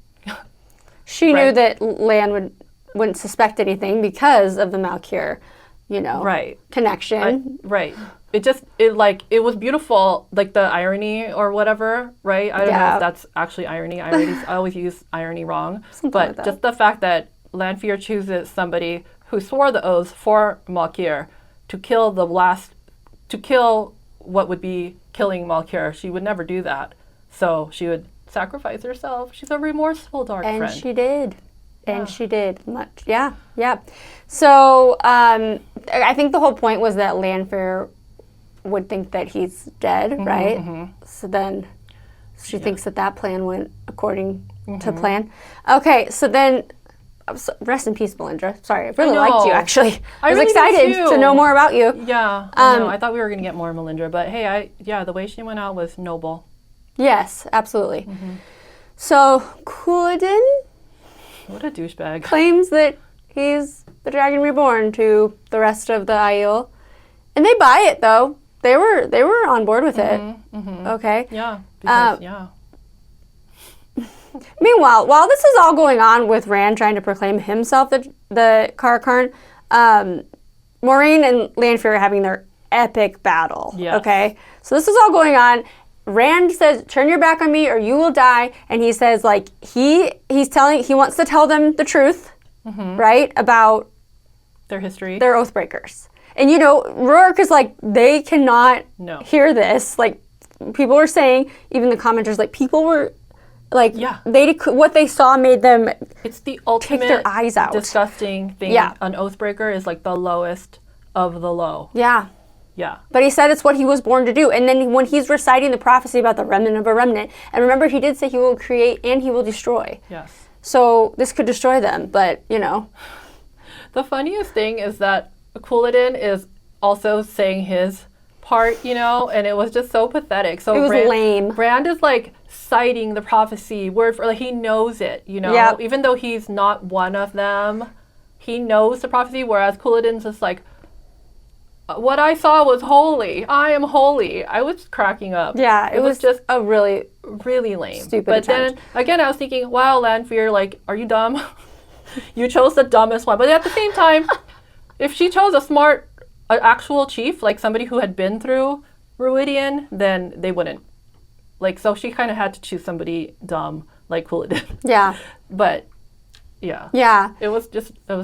She knew that Lan wouldn't suspect anything because of the Malkier, connection. Right. It was beautiful, like the irony or whatever, right? I don't know if that's actually irony. I always use irony wrong. But just the fact that Lanfear chooses somebody who swore the oath for Malkier to kill what would be killing Malkier. She would never do that. So she would sacrifice herself. She's a remorseful dark friend. And she did. And she did much. Yeah. So I think the whole point was that Lanfear would think that he's dead, right? So then she thinks that plan went according to plan. Okay, so then rest in peace, Melindra. Sorry, I really liked you, actually. I was excited to know more about you. Yeah, I thought we were going to get more Melindra, but hey, the way she went out was noble. Yes, absolutely. So Couladin... What a douchebag. Claims that he's the Dragon Reborn to the rest of the Aiel. And they buy it, though. They were on board with it. Okay? Yeah. Because, Meanwhile, while this is all going on with Rand trying to proclaim himself the Kara Karn, Moiraine and Lanfear are having their epic battle. Yes. Okay? So this is all going on. Rand says, "Turn your back on me or you will die." And he says, like, he wants to tell them the truth, right? About their history. They're oathbreakers. And Rourke is like, they cannot hear this. Like, people were saying, even the commenters, like, people were like, what they saw made them it's the ultimate take their eyes out. Disgusting thing. Yeah. An oathbreaker is like the lowest of the low. Yeah. Yeah. But he said it's what he was born to do. And then when he's reciting the prophecy about the remnant of a remnant, and remember he did say he will create and he will destroy. Yes. So this could destroy them, but The funniest thing is that Couladin is also saying his part, and it was just so pathetic. So it was lame. Rand is like citing the prophecy word for, like, he knows it, Yep. Even though he's not one of them, he knows the prophecy, whereas Couladin's just like, what I saw was holy. I am holy. I was cracking up. Yeah, it was just a really, really lame. Stupid But attempt. then, again, I was thinking, wow, Lanfear, like, are you dumb? You chose the dumbest one. But at the same time, if she chose an actual chief, like somebody who had been through Ruidian, then they wouldn't. Like, so she kind of had to choose somebody dumb, like Couladin. Yeah. But, yeah. Yeah. It was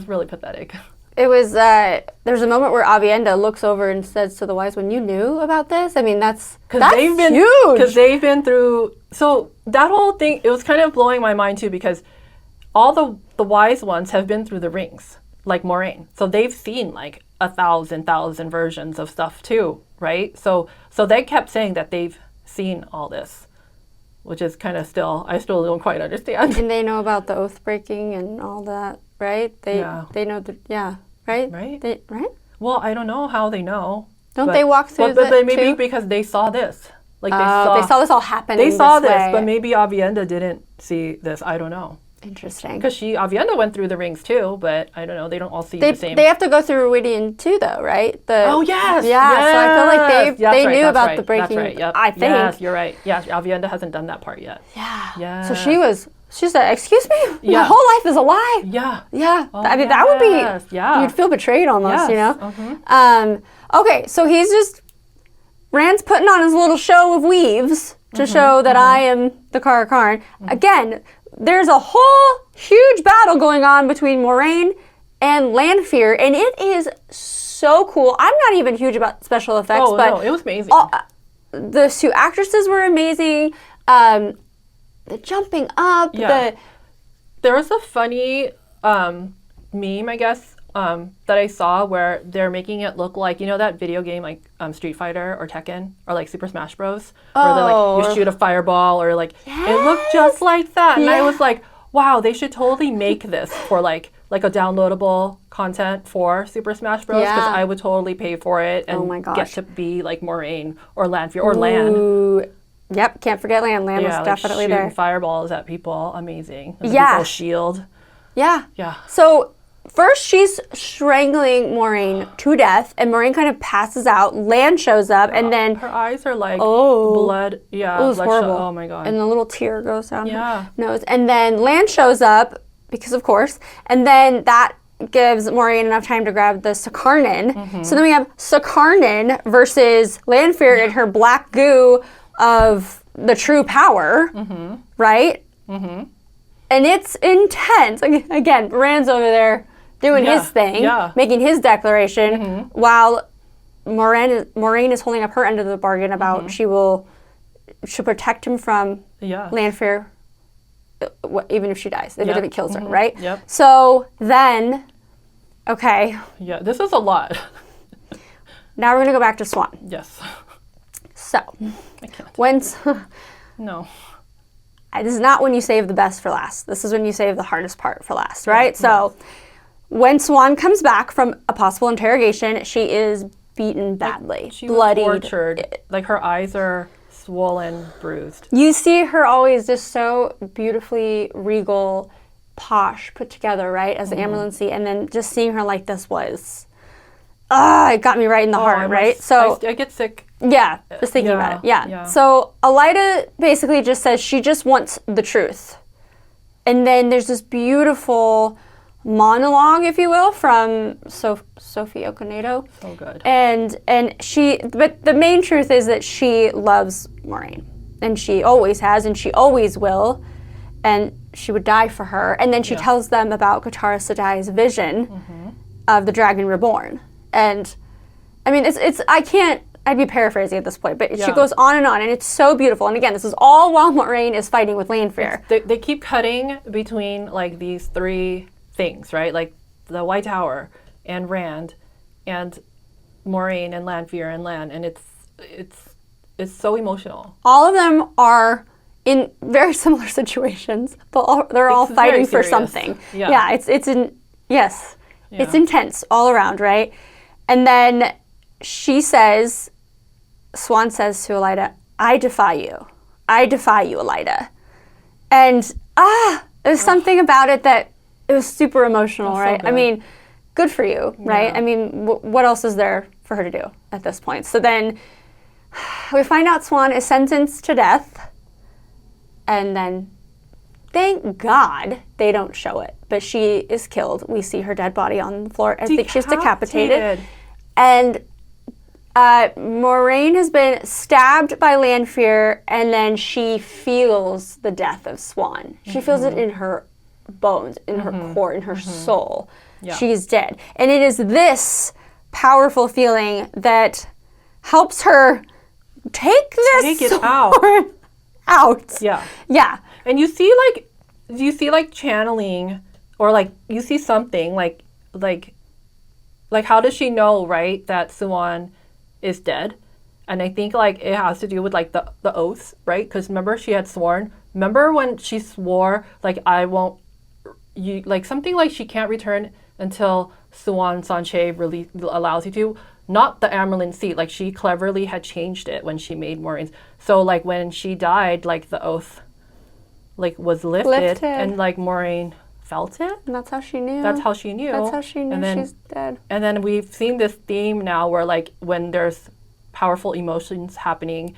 really pathetic. It was, there's a moment where Avienda looks over and says to the wise one, "You knew about this?" I mean, that's huge. Because they've been through, so that whole thing, it was kind of blowing my mind too, because all the wise ones have been through the rings, like Moiraine. So they've seen like 1,000 versions of stuff too, right? So they kept saying that they've seen all this. which is kind of I still don't quite understand. And they know about the oath breaking and all that, right? They know right? Right? Right? Well, I don't know how they know. Don't they walk through but maybe too? because they saw this. Like they saw this all happen. They saw this, way. but maybe Avienda didn't see this. I don't know. Interesting. Because Avienda went through the rings too, but I don't know. They don't all see the same. They have to go through Ruidian too, though, right? Oh yes. Yeah. Yes. So I feel like they knew about the breaking. That's right. Yep. I think. Yes, you're right. Yeah, Avienda hasn't done that part yet. Yeah. Yeah. So she said, "Excuse me, Yeah. my whole life is a lie." Yeah. Yeah. Oh, I mean, that would be. Yeah. You'd feel betrayed almost, Yes. you know. Mm-hmm. Okay, so he's just Rand's putting on his little show of weaves to show that I am the Kara Karn. Again, there's a whole huge battle going on between Moraine and Lanfear, and it is so cool. I'm not even huge about special effects, but no, it was amazing. The two actresses were amazing. The jumping up, There was a funny meme, I guess, that I saw where they're making it look like, that video game like Street Fighter or Tekken or like Super Smash Bros. Where they're like, you shoot a fireball or like, it looked just like that. And I was like, wow, they should totally make this for like a downloadable content for Super Smash Bros. Because I would totally pay for it and get to be like Moraine or Lanfear or Lan. Yep, can't forget Lan. Lan was definitely shooting there. Fireballs at people, amazing. And shield. Yeah. Yeah. So first she's strangling Moraine to death, and Moraine kind of passes out. Lan shows up, and then her eyes are like blood. Yeah, it was horrible. Oh my god. And the little tear goes down her nose, and then Lan shows up because of course, and then that gives Moraine enough time to grab the Sakarnin. So then we have Sakarnin versus Lanfear in her black goo of the true power, right? And it's intense. Again, Rand's over there doing his thing, making his declaration, while Moraine is holding up her end of the bargain about she'll protect him from Lanfear, even if she dies, if it kills her, right? Yep. So then, okay. Yeah, this is a lot. Now we're gonna go back to Swan. Yes. So, I can't. No. This is not when you save the best for last. This is when you save the hardest part for last, right? So, when Swan comes back from a possible interrogation, she is beaten badly, she bloodied, was tortured. Like her eyes are swollen, bruised. You see her always just so beautifully regal, posh, put together, right, as the Amerlincy, and then just seeing her like this was, it got me right in the heart, right? So I get sick. Yeah, just thinking about it. Yeah. So Elida basically just says she just wants the truth. And then there's this beautiful monologue, if you will, from Sophie Okonedo. So good. And but the main truth is that she loves Moraine. And she always has, and she always will. And she would die for her. And then she tells them about Katara Sedai's vision of the Dragon Reborn. And I mean, I'd be paraphrasing at this point, but she goes on, and it's so beautiful. And again, this is all while Moraine is fighting with Lanfear. They keep cutting between like these three things, right? Like the White Tower and Rand and Moraine and Lanfear and Lan, and it's so emotional. All of them are in very similar situations, but they're all fighting for something. Yeah, it's intense all around, right? And then Swan says to Elida, I defy you, Elida. And there's something about it that it was super emotional, right? So I mean, good for you, right? I mean, what else is there for her to do at this point? So then we find out Swan is sentenced to death, and then thank God they don't show it, but she is killed. We see her dead body on the floor. I think she's decapitated. And Moraine has been stabbed by Lanfear, and then she feels the death of Swan. She feels it in her bones, in her core, in her soul. Yeah. She's dead. And it is this powerful feeling that helps her take this sword out. Yeah. Yeah. And you see like channeling, or like you see something like how does she know, right, that Swan is dead? And I think like it has to do with like the oaths, right? Because remember she had sworn. Remember when she swore like I won't, you like something like she can't return until Suan Sanche really allows you to. Not the Amerlin seat. Like she cleverly had changed it when she made Maureen's. So like when she died, like the oath, like was lifted. And like Maureen felt it. And that's how she knew. That's how she knew. That's how she knew she's dead. And then we've seen this theme now where like when there's powerful emotions happening,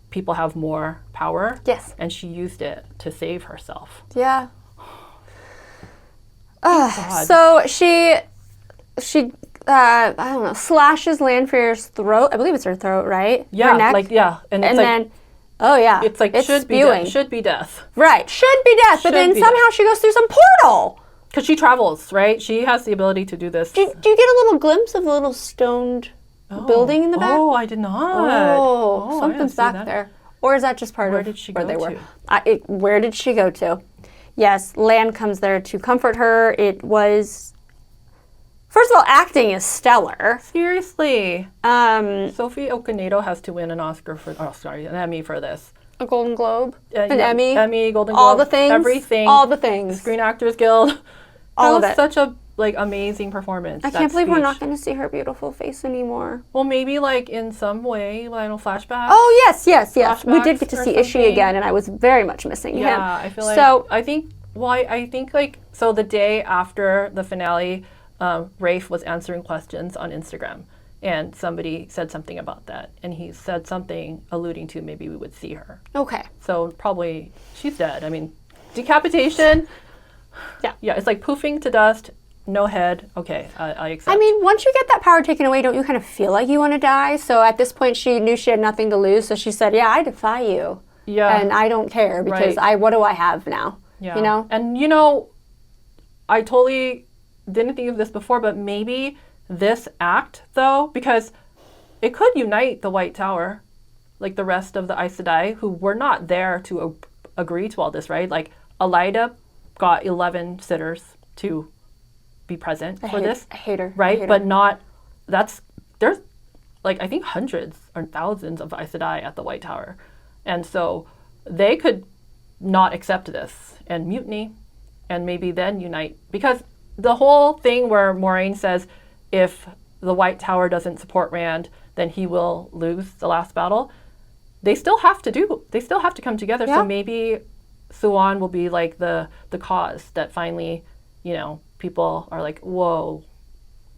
people have more power. Yes. And she used it to save herself. Yeah. So she I don't know, slashes Lanfear's throat. I believe it's her throat, right? Yeah, her neck. like yeah, and it's and like, then oh yeah, it's like it's should spewing. be death. Right, should be death, but then somehow she goes through some portal. Because she travels, right? She has the ability to do this. Do you get a little glimpse of the little stoned building in the back? Oh, I did not. Oh, I something's didn't see back that. there. Or is that just part Where of did she where go they were? to? Where did she go to? Yes, Lan comes there to comfort her. It was, first of all, acting is stellar. Seriously. Sophie Okonedo has to win an Oscar for, an Emmy for this. A Golden Globe, an Emmy, Golden Globe, all the things, everything, all the things. Screen Actors Guild, all of that it. was such a like amazing performance. I can't believe we're not going to see her beautiful face anymore. Well, maybe like in some way, I don't know, flashbacks. Oh yes. We did get to or see Ishii something. again, and I was very much missing him. Yeah, I feel like. So I think. Well, I think like so. The day after the finale, Rafe was answering questions on Instagram. And somebody said something about that. And he said something alluding to maybe we would see her. okay. So probably she's dead. I mean, decapitation. Yeah. Yeah, it's like poofing to dust, no head. Okay, I accept. I mean, once you get that power taken away, don't you kind of feel like you want to die? So at this point, she knew she had nothing to lose. So she said, yeah, I defy you. Yeah. And I don't care because Right. what do I have now? Yeah. You know? And you know, I totally didn't think of this before, but maybe this act, though, because it could unite the White Tower, like the rest of the Aes Sedai, who were not there to agree to all this, right? Like, Elida got 11 sitters to be present for this. I hate her. Right? I hate But her. not, there's, like, I think hundreds or thousands of Aes Sedai at the White Tower. And so they could not accept this and mutiny and maybe then unite. Because the whole thing where Moiraine says, if the White Tower doesn't support Rand, then he will lose the last battle. They still have to come together. Yeah. So maybe Suan will be like the cause that finally, you know, people are like, whoa,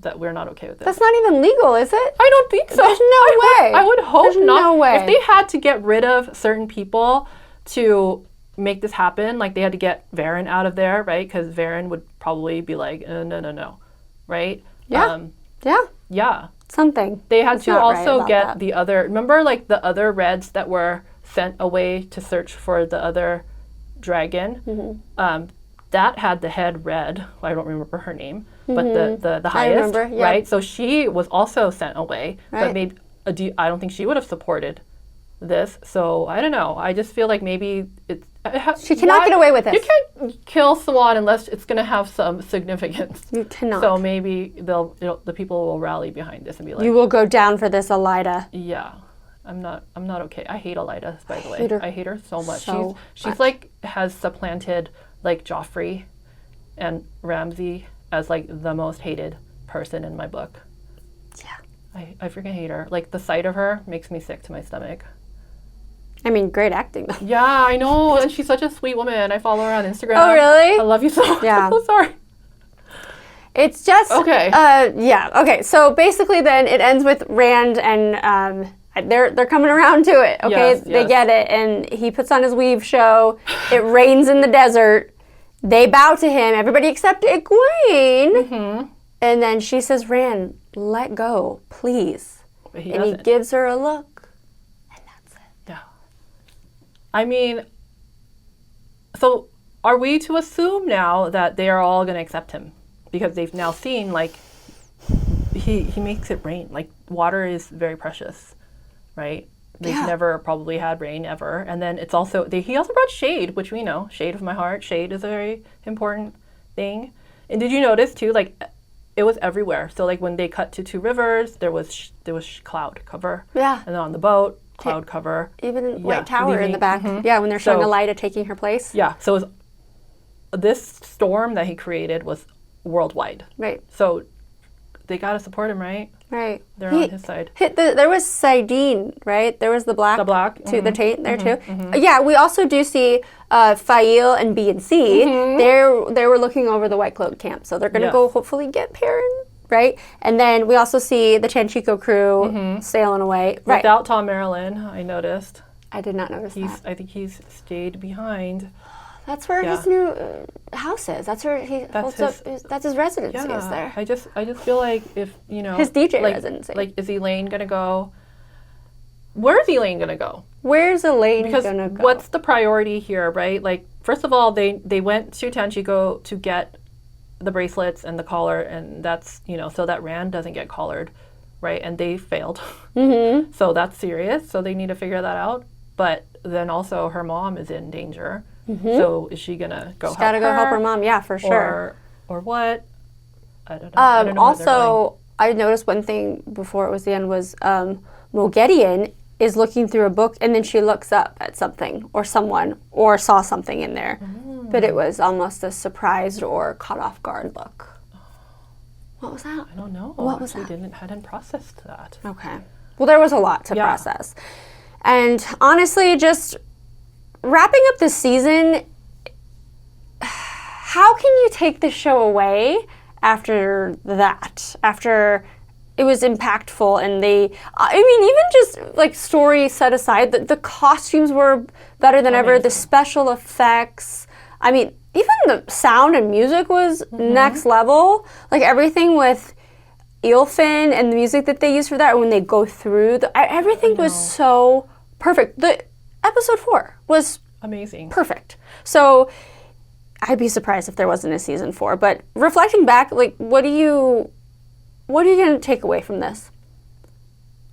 that we're not okay with this. That's not even legal, is it? I don't think so. There's no way. I would hope There's not. no way. If they had to get rid of certain people to make this happen, like they had to get Varen out of there, right? Because Varen would probably be like, no, right? Yeah. Yeah. Yeah. Something. They had It's to not right also about get that. the other, remember like the other Reds that were sent away to search for the other dragon? Mm-hmm. That had the head Red. I don't remember her name, but the highest, remember, yeah. right? So she was also sent away, Right. but maybe I don't think she would have supported this. So I don't know. I just feel like maybe it's She cannot get away with this. You can't kill Swan unless it's going to have some significance. You cannot. So maybe the people will rally behind this and be like, You will go down for this, Elida. yeah, I'm not okay. I hate Elida, by the way. hate her I hate her so much. so She's much. like has supplanted like Joffrey and Ramsay as like the most hated person in my book. Yeah. I freaking hate her. Like the sight of her makes me sick to my stomach. I mean, great acting though. Yeah, I know. And she's such a sweet woman. I follow her on Instagram. Oh, really? I love you so much. Yeah. I'm so sorry. It's just Okay. Yeah. Okay. So basically, then it ends with Rand and they're coming around to it. Okay, Yes, they yes. get it, and he puts on his weave show. It rains in the desert. They bow to him. Everybody except Egwene. Mm-hmm. And then she says, "Rand, let go, please." But he And he doesn't. gives her a look, and that's it. Yeah. I mean, so are we to assume now that they are all going to accept him? Because they've now seen, like, he makes it rain. Like, water is very precious, right? They've Yeah. never probably had rain ever. And then it's also, he also brought shade, which we know. Shade of my heart. Shade is a very important thing. And did you notice, too, like, it was everywhere. So like when they cut to Two Rivers, there was cloud cover. Yeah. And then on the boat, cloud cover. Even White Tower in the back. Mm-hmm. Yeah, when they're showing So- Elida taking her place. Yeah. So this storm that he created was worldwide. Right. So they got to support him, right? Right. They're on his side. There was Sidine, right? There was the black. The black. To the taint there too. Yeah, we also do see Fail and B and C. They were looking over the White Cloak camp, so they're going to go hopefully get Perrin, right? And then we also see the Tanchico crew sailing away. Right. Without Tom Marilyn, I noticed. I did not notice that. I think he's stayed behind. That's where his new house is. That's where he holds up. That's his residency is there. I just feel like if his DJ residency. Like, is Elaine gonna go? Where's Elaine gonna go? Where's Elaine Because gonna go? what's the priority here, right? Like, first of all, they went to Tanchico to get the bracelets and the collar, and that's so that Rand doesn't get collared, right? And they failed, so that's serious. So they need to figure that out. But then also her mom is in danger. So is she gonna go? She's gotta go help her mom. Yeah, for sure. Or what? I don't know. I don't know where they're going. Also, I noticed one thing before it was the end was Mogedion is looking through a book and then she looks up at something or someone or saw something in there, but it was almost a surprised or caught off guard look. What was that? I don't know. What was that? Hadn't processed that. Okay. Well, there was a lot to process, and honestly, just wrapping up this season, how can you take the show away after that? After it was impactful and even just like story set aside, the costumes were better than ever, the special effects. I mean, even the sound and music was next level. Like everything with Eelfinn and the music that they use for that when they go through, everything was so perfect. The Episode 4 was amazing. Perfect. So I'd be surprised if there wasn't a season 4. But reflecting back, like what are you going to take away from this?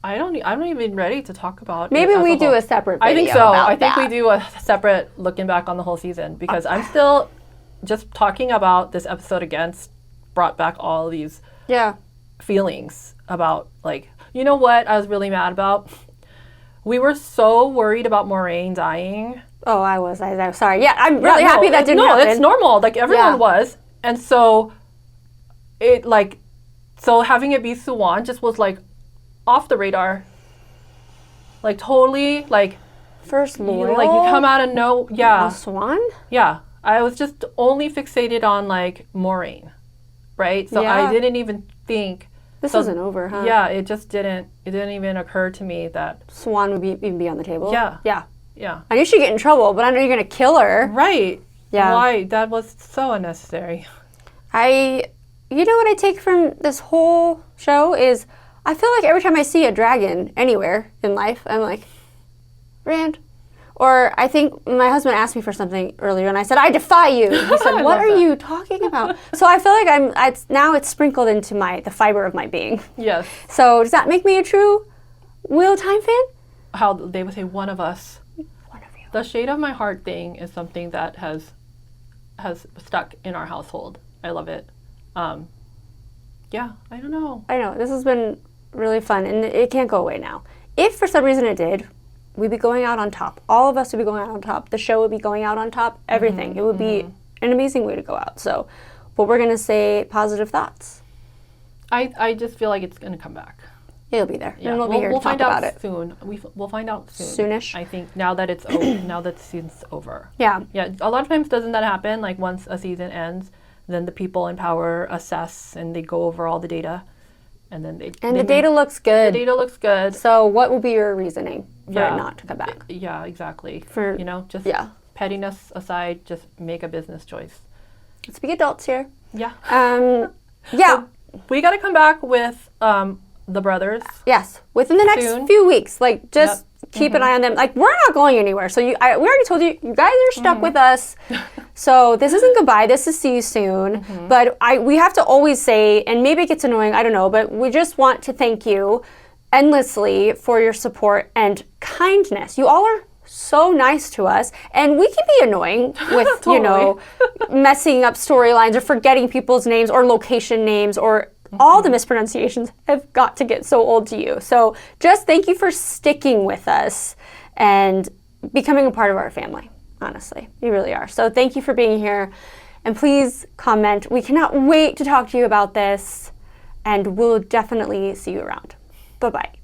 I'm not even ready to talk about Maybe it as we a do whole. a separate video I think so. about I think that. we do a separate looking back on the whole season because I'm still just talking about this episode again brought back all these feelings about like, you know what I was really mad about? We were so worried about Moraine dying. Oh, I was sorry. Yeah, I'm really happy that didn't happen. No, it's normal. Like everyone was. And so so having it be Suwan just was like off the radar. Like totally like First loyal. Like you come out and Swan? Yeah. I was just only fixated on like Moraine. Right? So I didn't even think this isn't over, huh? Yeah, it didn't even occur to me that Swan would even be on the table. Yeah. Yeah. Yeah. I knew she'd get in trouble, but I know you're gonna kill her. Right. Yeah. Why? That was so unnecessary. You know what I take from this whole show is I feel like every time I see a dragon anywhere in life, I'm like, Rand. Or I think my husband asked me for something earlier and I said, I defy you. He said, what are you talking about? So I feel like it's sprinkled into the fiber of my being. Yes. So does that make me a true Wheel of Time fan? How they would say one of us. One of you. The shade of my heart thing is something that has stuck in our household. I love it. Yeah, I don't know. I know. This has been really fun and it can't go away now. If for some reason it did, we'd be going out on top. All of us would be going out on top. The show would be going out on top. Everything. It would be an amazing way to go out. So, but we're going to say positive thoughts. I just feel like it's going to come back. It'll be there. Yeah, And we'll be here to talk about it. Soon. We'll find out soon. Soonish. I think now that it's now that the season's over. Yeah. Yeah. A lot of times doesn't that happen? Like once a season ends, then the people in power assess and they go over all the data, and then the data looks good. The data looks good. So what will be your reasoning for it not to come back? Yeah, exactly. For just pettiness aside, just make a business choice. Let's be adults here. Yeah. Yeah. We got to come back with the brothers. Yes, within the next few weeks. Like, just keep an eye on them. Like, we're not going anywhere. So we already told you, you guys are stuck with us. So this isn't goodbye. This is see you soon. But we have to always say, and maybe it gets annoying, I don't know, but we just want to thank you endlessly for your support and kindness. You all are so nice to us, and we can be annoying with Totally. you know, messing up storylines or forgetting people's names or location names, or all the mispronunciations have got to get so old to you. So just thank you for sticking with us and becoming a part of our family. Honestly, you really are. So thank you for being here, and please comment. We cannot wait to talk to you about this, and we'll definitely see you around. Bye-bye.